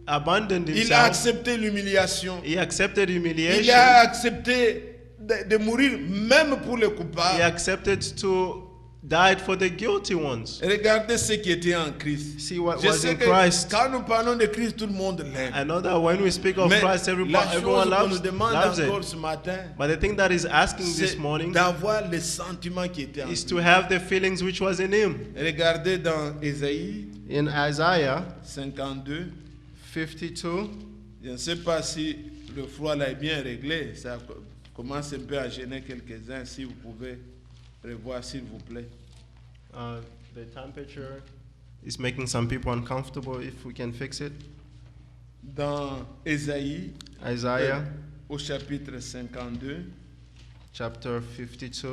abandoned Il a himself. accepté l'humiliation. He accepted Il humiliation. a accepté de mourir même pour les He coupables. accepted to die for the guilty ones. Regardez ce qui était en Christ. See what Je was sais in que Christ. quand nous parlons de Christ, tout le monde l'aime. I know that when we speak of Mais Christ, la everyone chose qu'on nous loves demande encore it. ce matin, But the thing that is asking this c'est morning d'avoir les sentiments qui étaient en is Christ. to have the feelings which was in him. Regardez dans Ésaïe In Isaiah 52. 52, Je ne sais pas si le froid là est bien réglé. Ça commence un peu à gêner quelques-uns. Si vous pouvez revoir, s'il vous plaît. the temperature is making some people uncomfortable. If we can fix it. Dans Ésaïe, Isaiah au chapitre 52, chapter 52.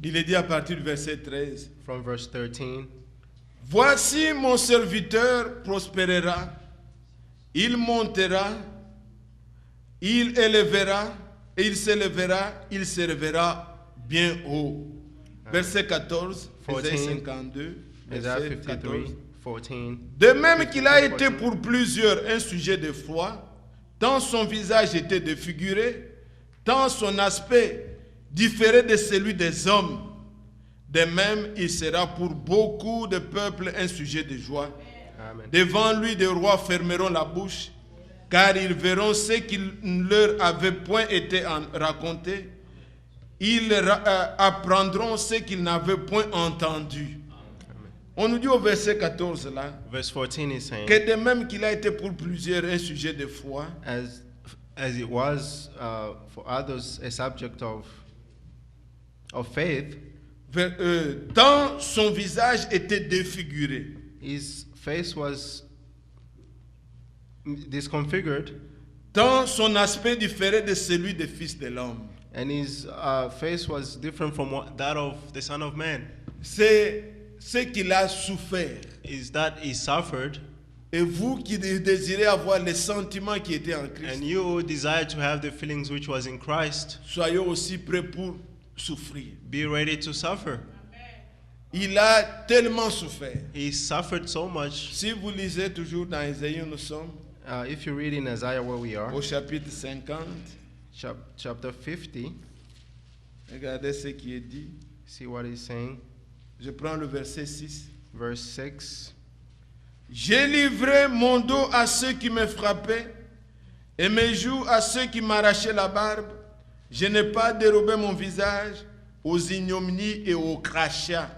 il est dit à partir du verset 13, From verse 13, Voici mon serviteur prospérera, il montera, il élèvera, et il s'élèvera, il s'élèvera bien haut. Verset 14, Ésaïe 52, Isaiah verset 14. 53, 14. De même qu'il a été pour plusieurs un sujet de foi, tant son visage était défiguré, tant son aspect différait de celui des hommes. De même, il sera pour beaucoup de peuples un sujet de joie. Amen. Devant lui, des rois fermeront la bouche, car ils verront ce qui ne leur avait point été raconté. Ils apprendront ce qu'ils n'avaient point entendu. On nous dit au verset 14 là, Verse 14 is saying, que de même qu'il a été pour plusieurs un sujet de foi, as it was for others a subject of faith, tant son visage était défiguré, his face was disconfigured, tant son aspect différait de celui des fils de l'homme. and his face was different from that of the Son of Man. C'est ce qu'il a souffert. Is that he suffered, Et vous qui désirez avoir les sentiments qui étaient en Christ, and you desire to have the feelings which was in Christ, soyez aussi prêts pour souffrir. be ready to suffer. Il a tellement souffert. He suffered so much. Si vous lisez toujours dans Ésaïe, nous sommes If you read in Isaiah where we are, au chapitre 50. chapter 50, Regardez ce qui est dit. see what he's saying, Je prends le verset 6. verse 6. J'ai livré mon dos à ceux qui me frappaient et mes joues à ceux qui m'arrachaient la barbe. Je n'ai pas dérobé mon visage aux ignominies et aux crachats.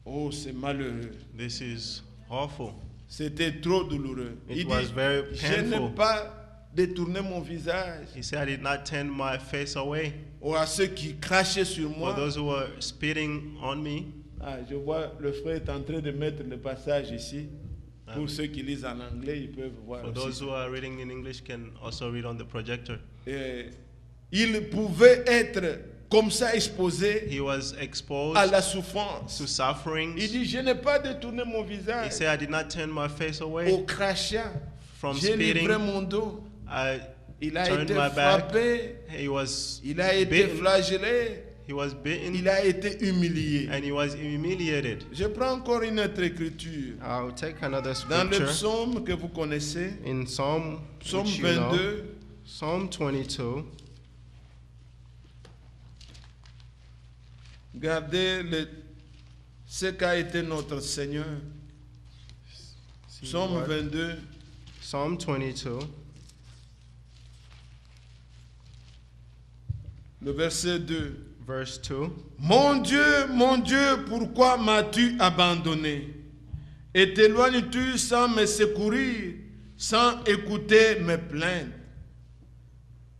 Oh, c'est malheureux. This is awful. C'était trop douloureux. It Il was dit, very je painful. n'ai pas détourné mon visage He said, I did not turn my face away. ou à ceux qui crachaient sur For moi. those who were spitting on me. Ah, je vois le frère est en train de mettre le passage ici. Pour ceux qui lisent en anglais, ils peuvent voir For aussi. those who are reading in English can also read on the projector. Et il pouvait être comme ça exposé He was exposed à la to souffrance. Il sufferings. dit, je n'ai pas détourné mon He visage said, I did not turn my face au away crachat. from J'ai livré spitting. mon dos. I Il a turned été my back. frappé. He was Il a été bitten. flagellé. He was bitten Il a été humilié. and he was humiliated. Je prends encore une autre écriture. I'll take another Dans le scripture psaume que vous connaissez, in Psalm, psaume which you know, 22, Psalm 22. regardez ce qu'a été notre Seigneur. See Psaume what- 22, Psalm 22, le verset 2. verse 2. Mon Dieu, pourquoi m'as-tu abandonné? Et t'éloignes-tu sans me secourir, sans écouter mes plaintes?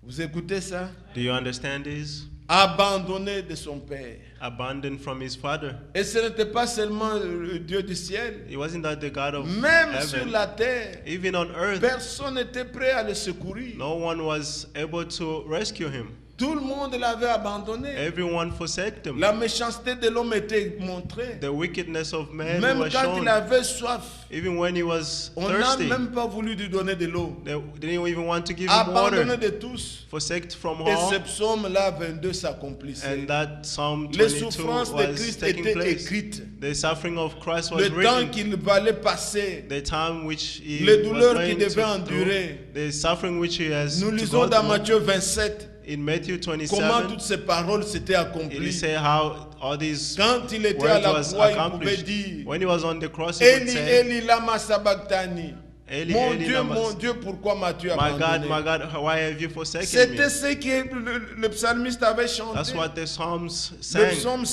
Vous écoutez ça? Do you understand this? Abandonné de son Père. Abandoned from his father. Et ce n'était pas seulement le Dieu du ciel. It wasn't that the God of Même sur heaven. la terre, Even on earth, personne n'était prêt à le secourir. no one was able to rescue him. Tout le monde l'avait abandonné. Everyone forsake him. La méchanceté de l'homme était montrée. The wickedness of man Même was quand il shown. avait soif, Even when he was on n'a thirsty, même pas voulu lui donner de l'eau. they didn't even want to give him Abandonné water. de tous. Forsaked from Et ce all. psaume-là, 22, s'accomplissait. And that Psalm Les 22 souffrances de was Christ taking étaient place. écrites. The suffering of Christ was Le temps written. qu'il allait passer. The time which he Les was douleurs going qu'il devait to endurer. through, the suffering which he has Nous to lisons go dans through. Matthieu 27 In Matthew comment 27, toutes ces paroles s'étaient it accomplies. say how all these Quand il était à words la was croix, il pouvait accomplished. dire When he was on the cross, he would Eli, say, Eli, lama sabachthani. Eli, Mon Eli, Dieu, lama- mon Dieu, pourquoi m'as-tu my abandonné? God, why have you forsaken C'était me? ce que le psalmiste avait chanté. That's what the Psalms Le sang. psaume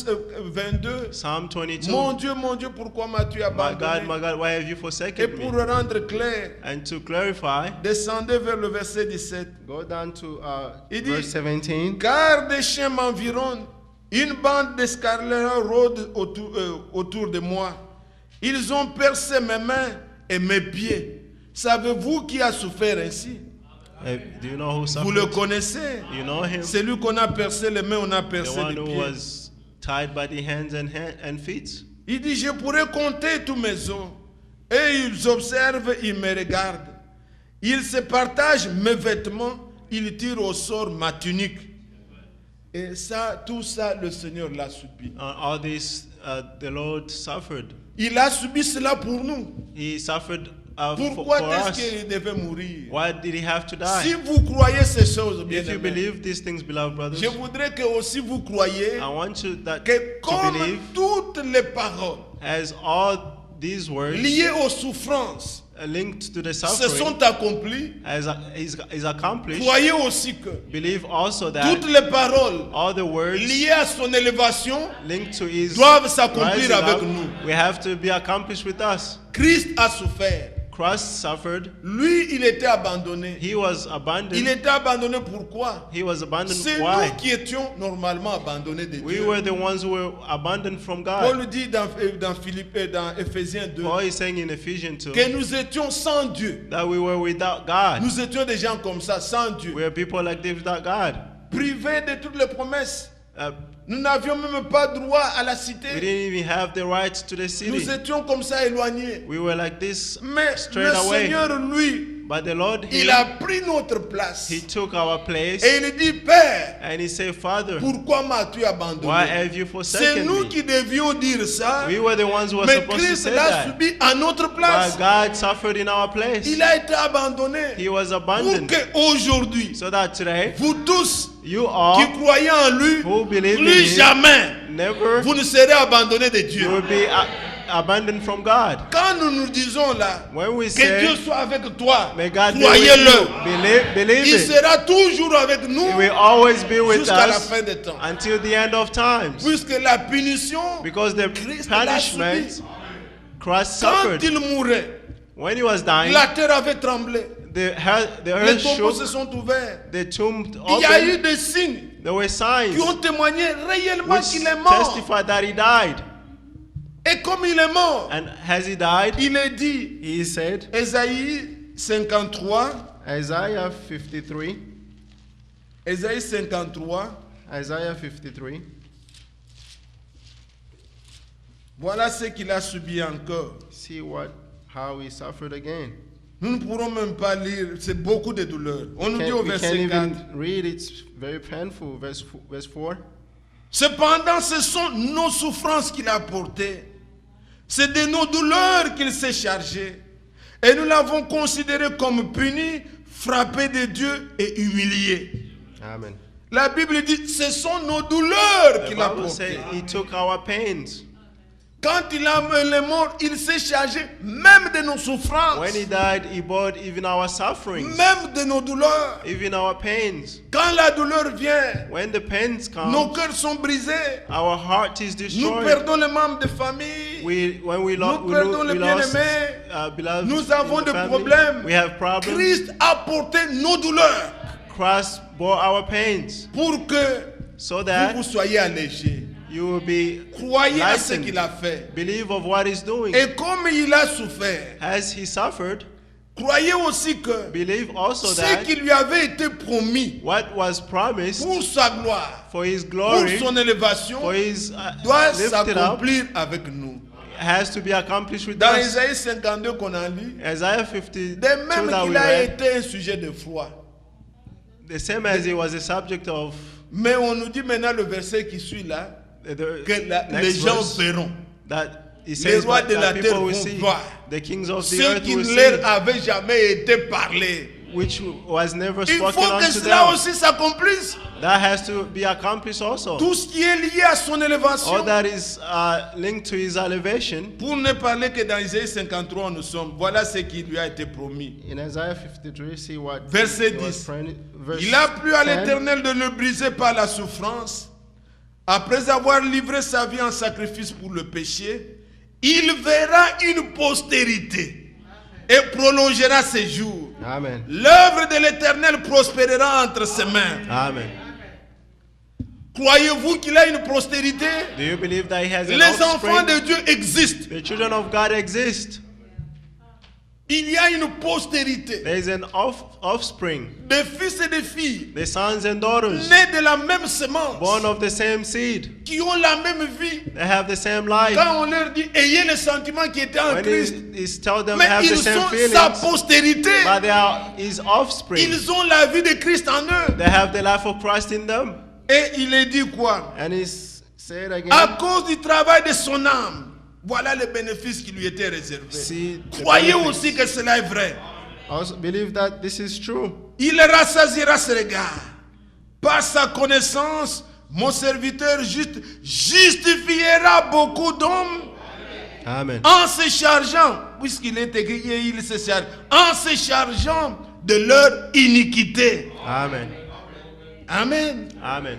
22. Psalm 22. Mon Dieu, pourquoi m'as-tu My abandonné? God, why have you Et forsaken pour me? rendre clair, And to clarify, descendez vers le verset 17. go down to Il dit, verse 17. Car des chiens m'environnent, une bande d'escarlats rôde autour de moi. Ils ont percé mes mains et mes pieds. Savez-vous qui a souffert ainsi? Do you know who Vous le suffered? connaissez. You know him? Celui qu'on a percé les mains, on a The percé one les who pieds. was tied by the hands and feet. Il dit, je pourrais compter tous mes os. Et ils observent, ils me regardent. Ils se partagent mes vêtements, ils tirent au sort ma tunique. Et ça, tout ça, le Seigneur l'a subi. All this, the Lord suffered. Il a subi cela pour nous. He suffered for Pourquoi est-ce us. qu'il devait mourir? Why did he have to Si die? vous croyez ces choses, bien If you aimés, believe these things, beloved brothers, je voudrais que aussi vous croyez I want you que to comme believe toutes les paroles as all these words liées aux souffrances linked to the se suffering sont accomplies, is accomplished. croyez aussi que Believe also that toutes les paroles all the words liées à son élévation linked to his doivent s'accomplir rising avec up, nous. we have to be accomplished with us. Christ a souffert. Christ suffered. Lui, il était abandonné. He was Il abandoned. était abandonné pourquoi? He was abandoned. C'est Why? nous qui étions normalement abandonnés de We Dieu. were the ones who were abandoned from God. Paul dit dans Éphésiens 2 Paul is saying in Ephesians 2 que nous étions sans Dieu. that we were without God. Nous étions des gens comme ça, sans Dieu. We are people like this without God. Privés de toutes les promesses. Uh, Nous n'avions même pas droit à la we cité. didn't even have the rights to the city. Nous étions comme ça éloignés. We were like this Mais straight le away. Seigneur, lui, But the Lord, il a pris notre place. He took our place Et il dit, Père, and He said, Father, pourquoi m'as-tu why abandonné? have you C'est forsaken nous me? qui devions dire ça. We were the ones who were Mais supposed to Christ say l'a that. subi à notre But place. God suffered in our place. Il a été abandonné. He was Pour abandoned. qu'aujourd'hui, So that today, vous tous you qui all croyez en lui, who believe in plus Him jamais, never vous ne serez abandonnés de you Dieu. will be abandoned from God. Quand nous nous disons là, When we que Dieu say, soit avec toi, may God be with croyez-le. you, believe Il it. sera toujours avec nous He will always be with jusqu'à la us fin des temps. until the end of times. Puisque la punition, Because the Christ l'a punishment, subi. Christ Quand suffered. il mourait, When He was dying, la terre avait tremblé. the Les earth tombeaux se shook, sont ouverts. the tomb Il y a eu opened. des signes There were signs qui ont témoigné réellement which qu'il est mort. testified that He died. Et comme il est mort, And has He died? il est dit, He said, Ésaïe 53, Isaiah 53, Ésaïe 53, Isaiah 53. voilà ce qu'il a subi encore. See how He suffered again. Nous ne pourrons même pas lire, c'est beaucoup de douleur. On nous dit au We can't verset 4. even read, it's very painful. Verse 4. Cependant, ce sont nos souffrances qu'il a portées. C'est de nos douleurs qu'il s'est chargé. Et nous l'avons considéré comme puni, frappé de Dieu et humilié. Amen. La Bible dit, ce sont nos douleurs The qu'il a Bible portées. says He took our pains. Quand il est mort, il s'est chargé même de nos souffrances, When He died, He bore even our sufferings, même de nos douleurs. even our pains. Quand la douleur vient, When the pains nos come, cœurs sont brisés. our heart is Nous destroyed. perdons les membres de famille. When we Nous perdons les lost bien-aimés. beloved Nous avons in the des family, problèmes. we have problems. Christ a porté nos douleurs Christ bore our pains pour que so vous that vous soyez allégés. you will be Croyez à ce lightened. qu'il a fait. Believe of what He's doing. Et comme il a souffert, As He suffered, croyez aussi que believe also ce that qui lui avait été promis what was promised pour sa gloire, for His pour glory, son élévation, for His doit lifted up, s'accomplir avec nous. has to be accomplished with Dans us. Isaïe 52 qu'on a lu, Isaiah 52 de même that we qu'il a read, été un sujet de foi. the same as it was a subject of Mais on nous dit maintenant le verset qui suit là, the que les next gens verse, verront. that it Les says rois that, de la that terre people will vont see, voir. the kings of the Ce earth qui will ne see, leur avait jamais été parlé. which was never Il spoken faut que unto cela them. aussi s'accomplisse. That has to be accomplished also. Tout ce qui est lié à son élévation. All that is linked to His elevation. Pour ne parler que dans Isaïe 53 nous sommes. Voilà ce qui lui a été promis. In Isaiah 53, see what Verset it was 10. verse Il a plu à 10. l'Éternel de le briser par la souffrance. Après avoir livré sa vie en sacrifice pour le péché, il verra une postérité et prolongera ses jours. Amen. L'œuvre de l'Éternel prospérera entre ses mains. Amen. Croyez-vous qu'il a une postérité? Do you believe that He has an Les enfants offspring? de Dieu existent. The children of God exist. Il y a une postérité, There is an offspring, des fils et des filles, the sons and daughters, nés de la même semence, born of the same seed. qui ont la même vie. They have the same life. Quand on leur dit, ayez les sentiments qui étaient en When Christ, he's tell them mais have the ils same sont feelings, sa postérité. but they are his offspring. Ils ont la vie de Christ en eux. They have the life of Christ in them. Et il est dit quoi? And he's said again, À cause du travail de son âme, voilà les bénéfices qui lui étaient réservés. see, the Croyez benefits. aussi que cela est vrai. Also believe that this is true. Il rassasiera ce regard. Par sa connaissance, mon serviteur juste justifiera beaucoup d'hommes Amen. en se chargeant, puisqu'il est écrit, et il se charge, en se chargeant de leur iniquité. Amen. Amen. Amen.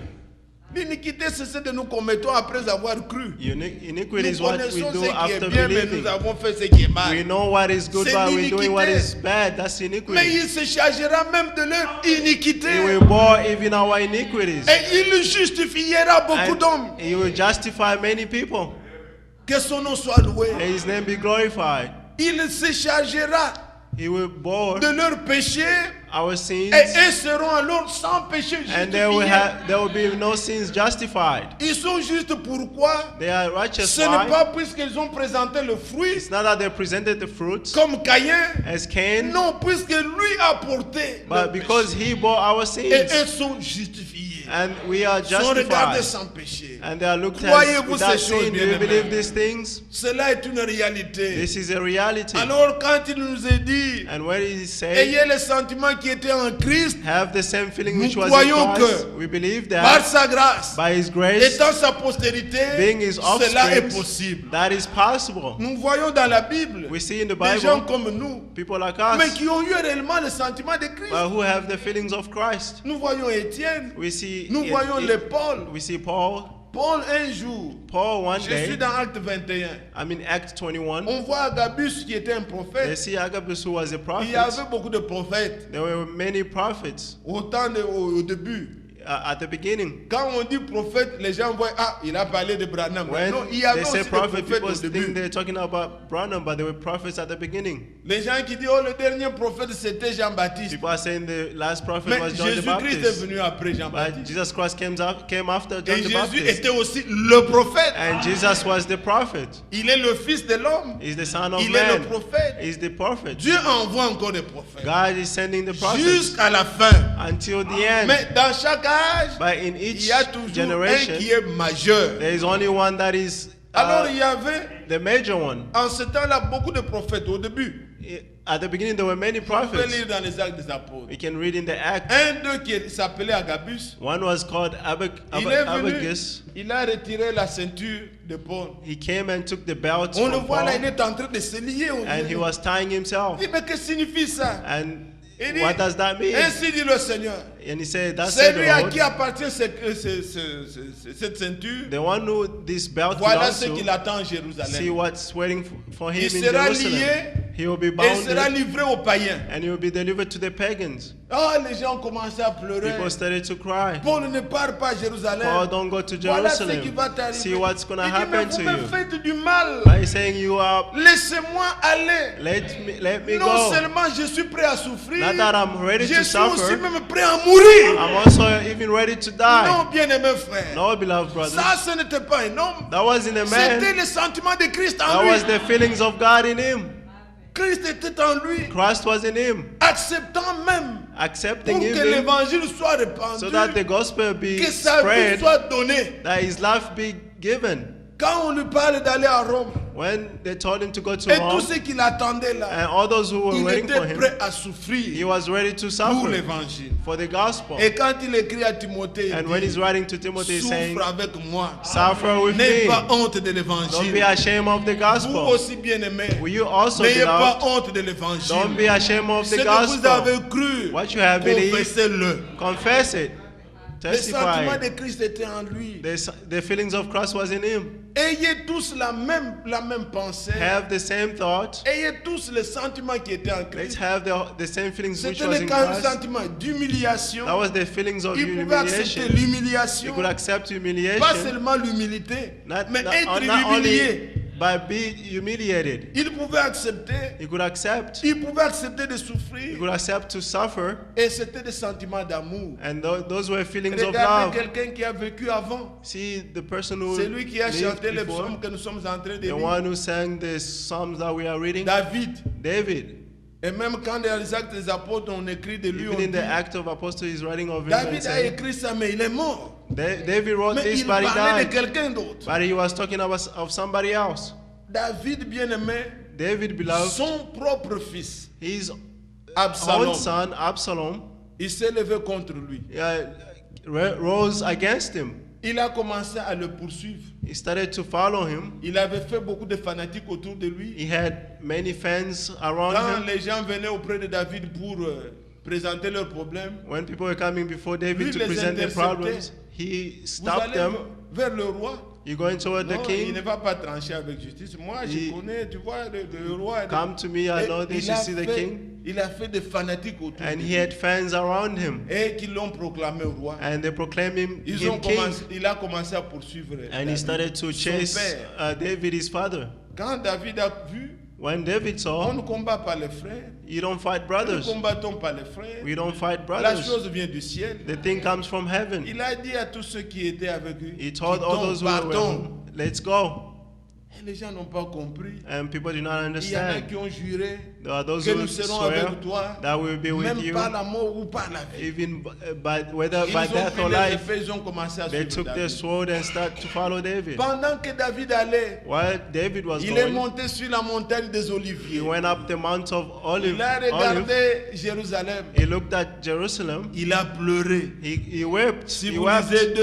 L'iniquité, c'est ce que nous commettons après avoir cru. Iniquity is Nous what we connaissons do ce qui est after bien, mais believing. nous avons fait ce qui est We mal. know what is good, C'est but we're doing what l'iniquité. is bad. That's Mais iniquity. il se chargera même de leur iniquité. He will bore even our iniquities. Et il justifiera beaucoup d'hommes. And he will justify many people. Que son nom soit loué. And his name be glorified. Il se chargera He will bore de leurs péchés our sins. et eux seront alors sans péché And there will be no sins justified. Ils sont justes pourquoi? They are righteous. Ce n'est Why? pas puisqu'ils ont présenté le fruit It's not that they presented the fruits comme Caïn. as Cain, Non, puisque lui a porté le but because péché. he bore our Et eux sins. sont justifiés. And we are Sont regardés justified. sans péché. And they are looked at Croyez-vous without ces choses, sin. Do you bien-aimés? believe these things? Cela est une réalité. This is a reality. Alors quand il nous est dit, And when he said, ayez les sentiments qui étaient en Christ, have the same feeling Nous which was in croyons Christ, que we believe par that sa grâce, by his grace, étant sa postérité, being his cela est offspring, possible. that is possible. Nous voyons dans la Bible We see in the des gens Bible comme nous, people like mais us, qui ont eu réellement le sentiment de Christ. but who have the feelings of Christ. Nous voyons Étienne, We see nous voyons les Paul. we see Paul. Paul un jour, Paul one je day, suis dans Acte 21, I'm in Acts 21. on voit Agabus qui était un They prophète. see Agabus who was a Il y prophet. avait beaucoup de prophètes There were many prophets au début. at the beginning. Quand on dit prophète, les gens voient, ah, il a parlé de Branham. When Non, il y avait they say aussi des prophet, prophètes people au think début. they're talking about Branham, but they were prophets at the beginning. Les gens qui disent, oh, le dernier prophète, c'était Jean-Baptiste. People are saying the last prophet Mais was John the Jésus-Christ est Baptist. venu après But Jean-Baptiste. Jesus Christ came after Et John the Jésus Baptist. était aussi le prophète. And Jesus was the prophet. Il est le fils de l'homme. He's the son of Il est le man. prophète. He's the prophet. Dieu envoie encore des prophètes. God is sending the prophets Jusqu'à la fin. until the end. Mais dans chaque âge, But in il each y a toujours un generation, qui est majeur. there is only one that is Alors il y avait, the major one. en ce temps-là, beaucoup de prophètes au début. At the beginning, there were many On peut prophets. lire dans les actes des apôtres. We can read in the Acts. Un d'eux qui s'appelait Agabus, One was called il est venu, Abagus. il a retiré la ceinture de Paul. He came and took the belt On le from voit là, il Paul, est en train de se lier. and he was tying himself. Il dit, mais que signifie ça? And Il dit, what does that mean? ainsi dit le Seigneur. And he said, that's C'est the lui à Lord. qui appartient cette ceinture. The one who this belt Voilà belongs ce qu'il to. attend en See Jérusalem. what's waiting for him Il in sera Jerusalem. lié He will be et sera bound livré aux païens. and he will be delivered to the pagans. Oh, les gens ont commencé à pleurer. People started to cry. Paul ne part pas à Jérusalem. Paul, don't go to Voilà ce qui Jerusalem. va t'arriver. See what's going to Il dit, mais happen vous to me you. faites du mal. But he's saying you are, Laissez-moi aller. let me Non go. seulement je suis prêt à souffrir, Not that I'm ready je to suis aussi suffer. même prêt à mourir. I'm also even ready to die. Non, bien-aimé frère. No, beloved brothers. Ça, ce n'était pas un homme. That wasn't a C'était man. le sentiment de Christ en That lui. was the feelings of God in him. Christ était en lui, Christ was in him, acceptant même accepting pour que him l'évangile soit répandu, so that the gospel be que sa vie spread, soit donnée. that his life be given. Quand on lui parle d'aller à Rome, When they told him to go to et tous Rome, ceux qui l'attendaient là, and all those who were il waiting for était him, prêt à he souffrir was ready to pour suffer l'évangile. for the gospel. Et quand il écrit à Timothée, il And when he's dit, writing to Timothy, he's saying, souffre avec moi. suffer with N'ayez me. pas honte de Don't be l'évangile. ashamed of the Vous gospel. aussi bien-aimés, Will you also, n'ayez pas beloved, honte de don't l'évangile. be ashamed of Ce the que vous gospel. avez cru, What you have believed, confessez-le. confess it. Le sentiment Testify. de Christ était en lui. The feelings of Christ was in him. Ayez tous la même pensée. Have the same thought. Ayez tous les sentiments qui étaient en Let's Christ. have the same feelings which C'était was le in Christ. sentiment d'humiliation. That was the feelings of Il pouvait accepter humiliation. He l'humiliation. could accept Pas humiliation. seulement l'humilité, Not, mais not, être not only humilié. by being humiliated. Il pouvait accepter. He could accept. Il pouvait accepter de He souffrir. could accept to suffer. Et c'était des sentiments d'amour. And those were feelings of Regardez love. quelqu'un qui a vécu avant. See the person who C'est lui qui a lived chanté les before, psaumes que nous sommes en train de the lire. one who sang the psalms that we are reading, David. David. Et même quand dans les actes des apôtres on écrit de lui, Even on in dit, the Act of Apostle, he's writing of him and David a saying, écrit ça, mais il est mort. David wrote Mais this, il but he parlait de died. quelqu'un d'autre. But he was talking of somebody else. David, bien-aimé, David, beloved, son propre fils, his Absalom, own son, Absalom, il s'est levé contre lui. rose against him. Il a commencé à le poursuivre. He started to follow him. Il avait fait beaucoup de fanatiques autour de lui. He had many fans around Quand him. les gens venaient auprès de David pour présenter leurs problèmes, When people were coming before David Lui to les present their interceptait. problems, he vous stopped allez them. vers le roi. You're going toward the Non, il ne king. va pas trancher avec justice. Moi, je He- connais, tu vois, le roi. Come to me, I Et know this. il You a see the fait- king. Il a fait des fanatiques autour And de he lui. had fans around him. Et qui l'ont proclamé au roi. And they proclaimed him king. Il a commencé à poursuivre. And he David, started to son chase père. David, his father. Quand David a vu, When David on saw, ne combat pas les frères. you don't fight Nous ne brothers. combattons pas les frères. We don't fight La brothers. chose vient du ciel. The thing comes from heaven. Il a dit à tous ceux qui étaient avec lui, He told all those who were with partons. him, let's go. Et les gens n'ont pas compris. And people do not Il y en a understand. qui ont juré There are those que who nous serons swear avec toi, that we will be with même you, par la mort ou par la vie. even by whether Ils by ont death pris or les life. épées, ils ont commencé à They suivre took their David. sword and started to follow David. Pendant que David allait, While David was il est going, monté sur la montagne des he Oliviers. went up the Mount of Olive. Il a regardé Jérusalem. He looked at Jerusalem. Il a pleuré. He wept. Si He vous wept. lisez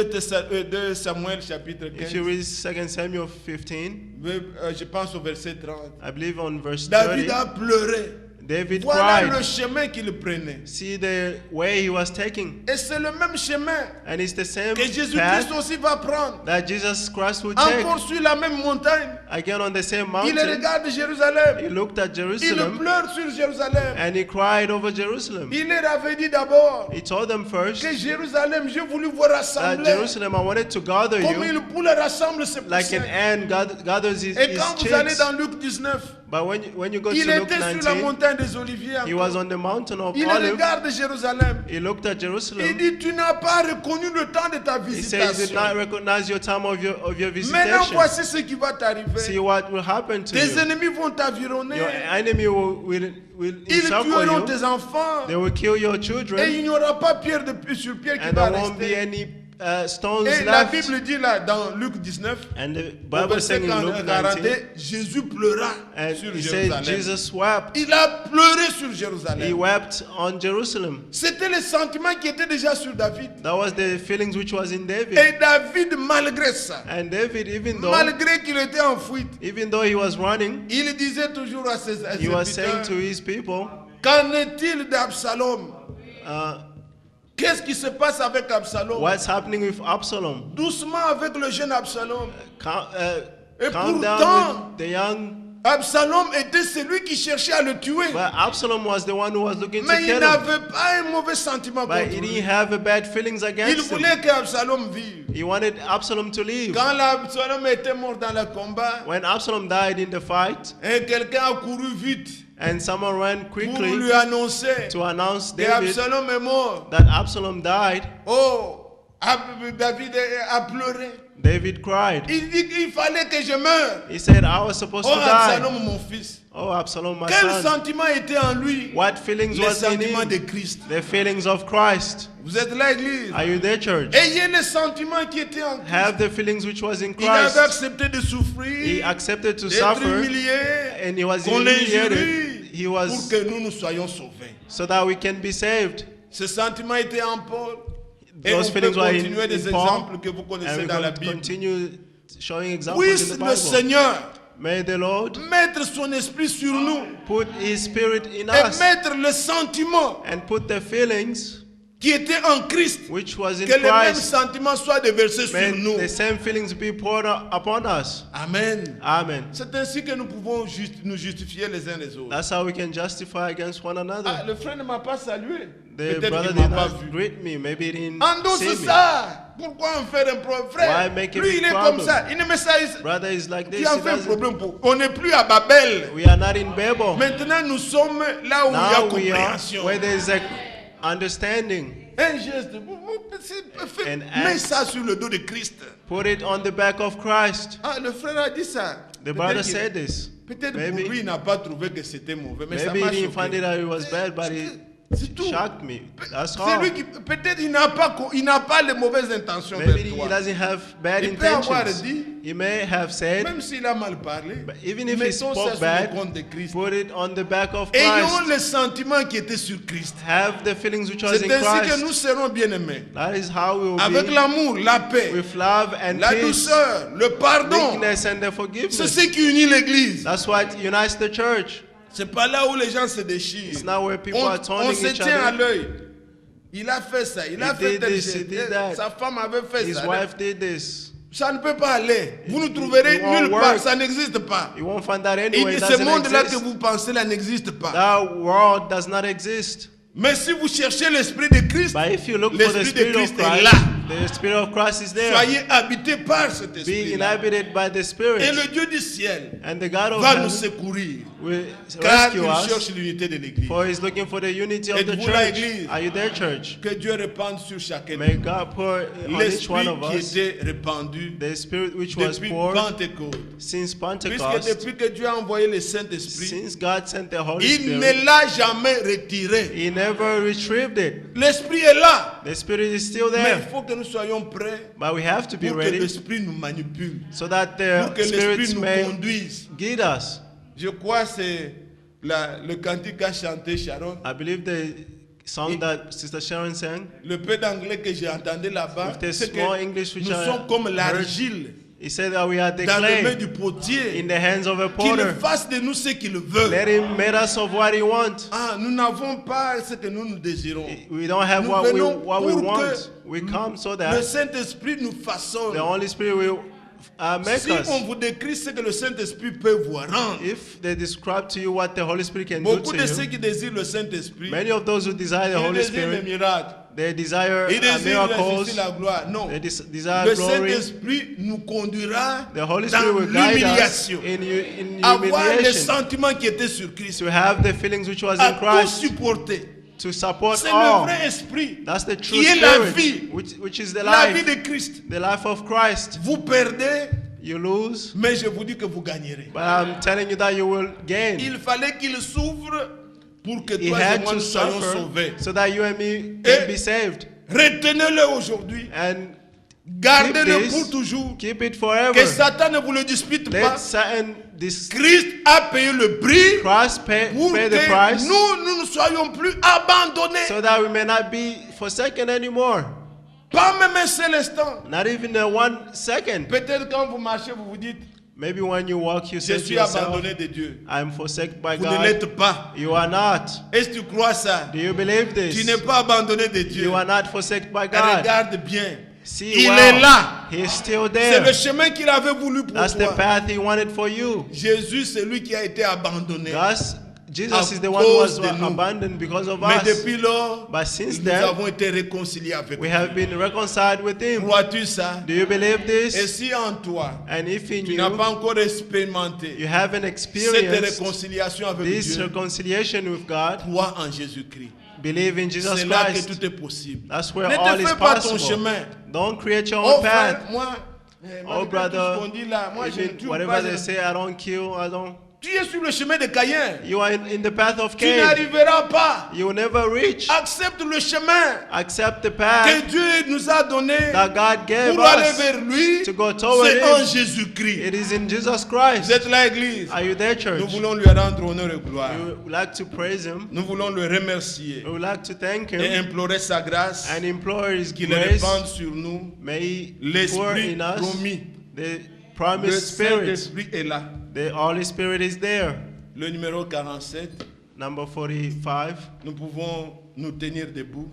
2 Samuel chapitre If you 15, read 2 Samuel 15, je pense au verset 30, I believe on verse David 30, a pleuré. David Voilà le cried. chemin qu'il prenait. See the way he was taking. Et c'est le même chemin And it's the same que Jésus-Christ path aussi va prendre. that Jesus Christ would take. Encore sur la même montagne. Again on the same Il mountain, regarde Jérusalem. he looked at Il Jerusalem pleure sur Jérusalem. and he cried over Jerusalem. Il leur avait dit d'abord He told them first que Jérusalem, j'ai voulu vous that rassembler. Jerusalem, I wanted to gather Comme you une poule rassemble ses like an poussins. ant gathers his Et quand vous allez chicks. dans Luc 19, But when you go il to Luke était sur la 19, montagne des Oliviers. he encore. was on the mountain of Il Olive. regarde Jérusalem. He looked at Il Jerusalem. dit, tu n'as pas reconnu le temps de ta He said, you did visitation. not recognize your time of your Maintenant, visitation. voici ce qui va See t'arriver. what will happen to Tes you. ennemis vont t'avironner. Your enemy will Ils encircle tueront you. tes enfants. They will kill your Et children. il n'y aura pas pierre sur pierre qui And va there won't be rester. any stones Et la left. Bible dit là, dans Luc 19, And the au Bible verset saying in Luke 40, 19, Jésus pleura and sur he said Jérusalem. Jesus wept. Il a pleuré sur He Jérusalem. wept on Jerusalem. C'était le sentiment qui était déjà sur David. That was the feelings which was in David. Et David, malgré ça, And David, malgré qu'il était en fuite, even though he was running, il disait toujours à ses he was saying to serviteurs, his people, qu'en est-il d'Absalom? Qu'est-ce qui se passe avec Absalom? what's happening with Absalom? Doucement avec le jeune Absalom. Et Calm down pourtant, with the young. Absalom était celui qui cherchait à le tuer. But Absalom was the one who was looking to Mais il kill him. n'avait pas un mauvais sentiment But contre he lui. didn't have a bad feelings Il against him. voulait qu'Absalom vive. He wanted Absalom to live. Quand Absalom était mort dans le combat, When Absalom died in the fight, et quelqu'un a couru vite and someone ran pour quickly lui annoncer to announce que David Absalom est mort. that Absalom died, Oh, David a pleuré. David cried. Il dit qu'il fallait que je meure. He said, I was supposed Oh, to die. Absalom, mon fils. Oh, Absalom, my Quel son. sentiment était en lui? What feelings Les was in sentiments de him? Christ. The feelings of Christ. Vous êtes là, Église? Are you there, church? Ayez les sentiments qui étaient en Christ. Have the feelings which was in Il avait Christ. accepté de He souffrir, accepted to d'être suffer, humilié, and he was qu'on humiliated. l'injurie He pour was que nous soyons sauvés. so that we can be saved. Ce sentiment était en Paul. Et on Those peut feelings were continuer des in Paul, exemples que vous and connaissez we dans la can Bible. continue showing examples Puisse in the le Bible. Seigneur May the Lord mettre son esprit sur nous put His Spirit in et us mettre le sentiment and put the feelings qui était en Christ, which was in que les mêmes Christ. sentiments soient déversés sur May nous. the same feelings be poured upon us. Amen. Amen. C'est ainsi que nous pouvons nous justifier les uns les autres. That's how we can justify against one Ah, another. le frère ne m'a pas salué. The Peut-être brother qu'il ne did m'a pas not vu. greet me. Maybe he didn't Endosse see me. ça. Pourquoi en faire un problème? Why Frère, make it lui a il est problem? comme ça. Il ne met ça. Brother is like Tu this. en He fais un doesn't- problème pour. On n'est plus à Babel. We are not in Babel. Maintenant nous sommes là où il y a Now we are compréhension. where there is a understanding. Un geste. Mets ça sur le dos de Christ. Put it on the back of Christ. Ah, le frère a dit ça. The brother said this. Peut-être Maybe- pour lui, il n'a pas trouvé que c'était mauvais, mais ça Maybe m'a he didn't find it choqué. out it was bad, but it C'est tout. shocked me. That's C'est all. lui qui, peut-être il n'a pas les mauvaises intentions Maybe vers he toi. doesn't have bad Il peut avoir intentions. dit, He may have said, même s'il a mal parlé, but even if he mettons ça spoke sur bad, le compte de Christ. put it on the back of Ayons Christ. les sentiments qui étaient sur Christ. Have the feelings which was C'est in ainsi que nous Christ. serons bien-aimés. That is how we will Avec be l'amour, la paix, with love and la peace, douceur, le pardon. meekness and the C'est forgiveness. ce qui unit l'Église. That's what unites the church. C'est pas là où les gens se déchirent. It's not where people On, are on taunting se each tient à other. l'œil. Il a fait ça, il a He fait did tel this, he geste. did that. Sa femme avait fait His ça. wife did this. Ça ne peut pas aller. Vous ne trouverez It won't nulle part. work. Ça n'existe pas. You won't find that Et anywhere. It ce doesn't monde-là que exist. vous pensez là n'existe pas. That world does not exist. Mais si vous cherchez l'esprit de Christ, But if you look for the l'esprit de Spirit of Christ est Christ, là. the Spirit of Christ is there. Soyez habités par cet Be esprit. inhabited by the Et Spirit. le Dieu du ciel And the God of va nous heaven secourir. will Car rescue il us. cherche l'unité de l'Église. For he's looking for the unity of the Êtes-vous là, church. Église? Are you there, church? Que Dieu répande sur chacun de May nous. God pour on each L'esprit one of qui us était répandu the Spirit which was depuis poured Pentecôte. since Puisque Pentecost, depuis que Dieu a envoyé le Saint-Esprit, since God sent the Holy il ne Spirit, l'a jamais retiré. He never retrieved it. L'Esprit est là. The Spirit is still Mais il there. faut que nous soyons prêts But we have to be pour que ready l'Esprit nous manipule, so that pour the que l'Esprit spirits nous may conduise. guide us. Je crois que c'est le cantique qu'a chanté Sharon. I believe the song that Sister Sharon sang, Le peu d'anglais que j'ai entendu là-bas, With the c'est que small English which nous I sommes comme heard, l'argile he said that we are the dans les mains clay du potier, in the hands of a qu'il potter. fasse de nous ce qu'il veut. Let him make us of what he wants. Ah, nous n'avons pas ce que nous désirons. We don't have Nous what we venons pour want. que We come so Le that Saint-Esprit nous façonne. the Holy Spirit will make Si us. on vous décrit ce que le Saint-Esprit peut vous rendre, If they describe to you what the Holy Spirit can do beaucoup to de ceux you, qui désirent le Saint-Esprit, many of those who desire the ils Holy désirent les Spirit, miracles, they desire ils désirent miracles, la gloire. Non, they desire le glory. Saint-Esprit nous conduira The Holy Spirit dans will guide us l'humiliation. in Avoir les humiliation, sentiments qui étaient sur Christ, to have the feelings which was à in tout Christ, supporter. to support C'est le all. vrai esprit That's the true qui est la spirit, vie, which is the la vie life, de Christ. the life of Christ. Vous perdez, You lose, mais je vous dis que vous gagnerez. but I'm telling you that you will gain. Il fallait qu'il souffre pour que He toi et had moi to nous soyons suffer sauvés. so that you and me Et- can be saved. Retenez-le aujourd'hui. And Gardez-le keep pour this, toujours. keep it Que forever. Satan ne vous le dispute Let pas. Satan this Christ a payé le prix Christ pour pay the que price nous ne soyons plus abandonnés. so that we may not be forsaken anymore. Pas même un seul instant. Not even a 1 second. Peut-être quand vous marchez, vous vous dites, Maybe when you walk, you je say to suis yourself, abandonné de Dieu. I'm forsaken by Vous ne God. l'êtes pas. You are not. Est-ce que tu crois ça? Do you believe Tu this? n'es pas abandonné de Dieu. You are not forsaken by God. Regarde bien. See Il well. est là. He is still C'est le there. chemin qu'il avait voulu pour That's the toi. path He wanted for you. Jésus, c'est lui qui a été abandonné. Jesus À is the one who was cause de nous. abandoned because of Mais us. depuis lors, But since nous then, avons été réconciliés avec we lui. have been reconciled with Him. Crois-tu ça? Do you believe Et this? si en toi, And if in tu n'as you, pas encore expérimenté you haven't cette experienced réconciliation avec this Dieu, reconciliation with God, crois en Jésus-Christ. believe in Jesus C'est là que Christ. tout est possible. That's where Ne all te is fais pas ton possible. chemin. Don't create your Oh own frère, path. moi, Oh malgré brother, tout ce qu'on dit là, moi je ne even tue whatever pas. they say, I don't kill, I don't. Tu es sur le chemin de Caïn. You are in the path of Tu Cain. n'arriveras pas. You will never reach. Accepte le chemin Accept the que path Dieu nous a donné that God gave pour aller us. vers lui. to go toward C'est him. en Jésus-Christ. It is in Jesus Vous Christ. êtes là, Église. Are you there, church? Nous voulons lui rendre honneur et gloire. We would like to praise Him. Nous voulons le remercier We would like to thank et Him implorer sa grâce and implore His qu'il grace. répande sur nous. May He pour L'Esprit in us promis. the Le promised Spirit. Saint-Esprit est là. The Holy Spirit is there. Le numéro 47, Number 45. nous pouvons nous tenir debout.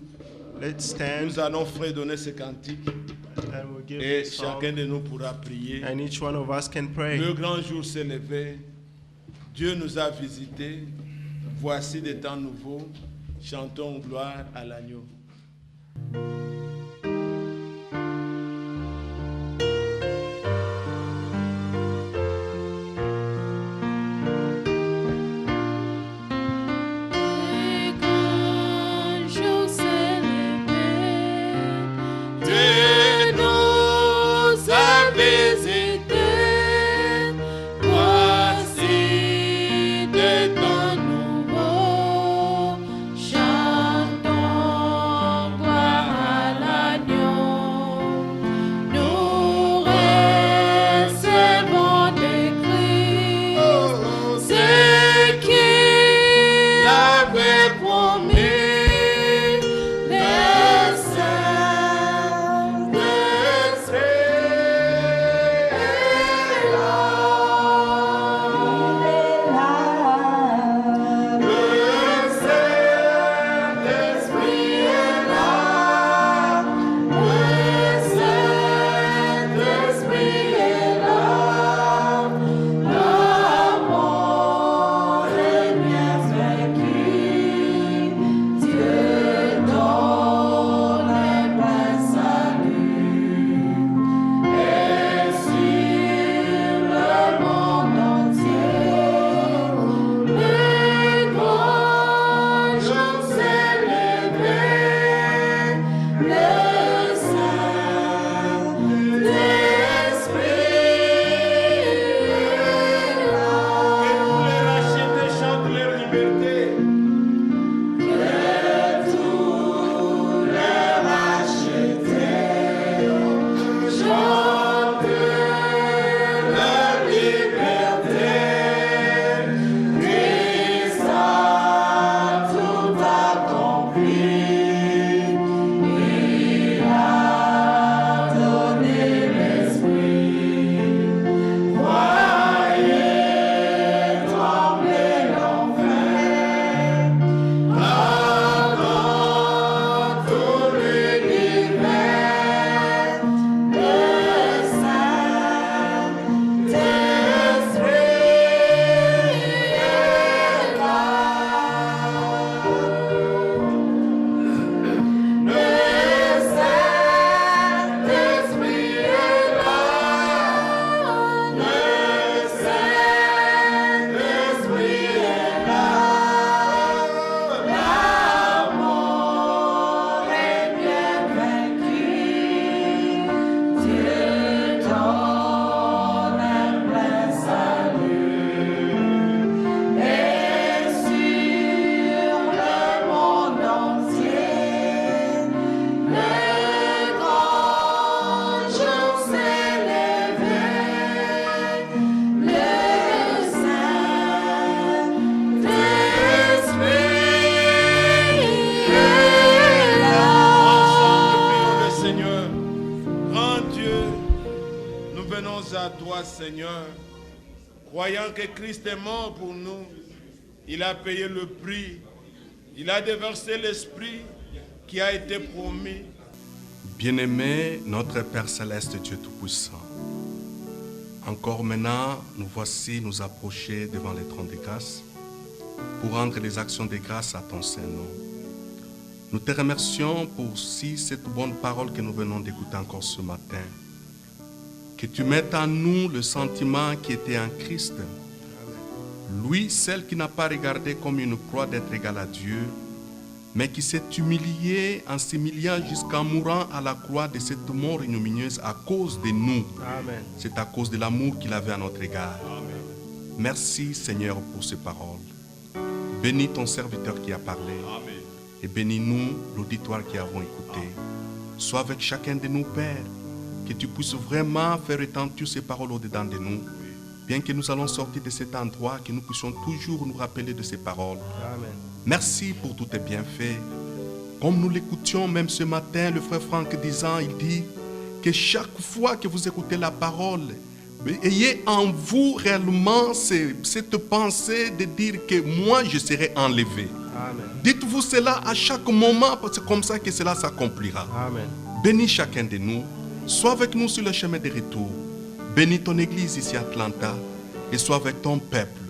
Let's stand Nous allons fredonner ce cantique and we'll give et this song. chacun de nous pourra prier. And each one of us can pray. Le grand jour s'est levé. Dieu nous a visités. Voici des temps nouveaux. Chantons gloire à l'agneau. à toi, Seigneur, croyant que Christ est mort pour nous. Il a payé le prix. Il a déversé l'Esprit qui a été promis. Bien-aimé, notre Père Céleste, Dieu Tout-Puissant, encore maintenant, nous voici nous approcher devant les trônes de grâce pour rendre les actions de grâce à ton Saint-Nom. Nous te remercions pour cette bonne parole que nous venons d'écouter encore ce matin. Que tu mettes en nous le sentiment qui était en Christ. Lui, celle qui n'a pas regardé comme une proie d'être égal à Dieu, mais qui s'est humilié en s'humiliant jusqu'en mourant à la croix de cette mort ignominieuse à cause de nous. Amen. C'est à cause de l'amour qu'il avait à notre égard. Merci Seigneur pour ces paroles. Bénis ton serviteur qui a parlé. Et bénis-nous, l'auditoire qui avons écouté. Sois avec chacun de nous, Père, que tu puisses vraiment faire retentir ces paroles au-dedans de nous. Bien que nous allons sortir de cet endroit, que nous puissions toujours nous rappeler de ces paroles. Amen. Merci pour tous tes bienfaits. Comme nous l'écoutions même ce matin, le frère Franck disant, il dit que chaque fois que vous écoutez la parole, ayez en vous réellement cette pensée de dire que moi je serai enlevé. Amen. Dites-vous cela à chaque moment parce que c'est comme ça que cela s'accomplira. Amen. Bénis chacun de nous. Sois avec nous sur le chemin de retour. Bénis ton église ici à Atlanta et sois avec ton peuple.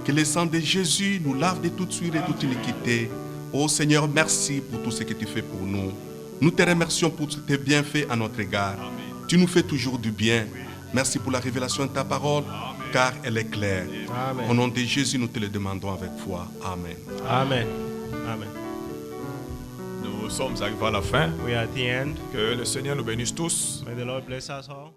Que le sang de Jésus nous lave de toute suite et toute iniquité. Oh Seigneur, merci pour tout ce que tu fais pour nous. Nous te remercions pour tes bienfaits à notre égard. Tu nous fais toujours du bien. Merci pour la révélation de ta parole, car elle est claire. Amen. Au nom de Jésus, nous te le demandons avec foi. Amen. Amen. Amen. Nous sommes arrivés à la fin. We are at the end. Que le Seigneur nous bénisse tous. May the Lord bless us all.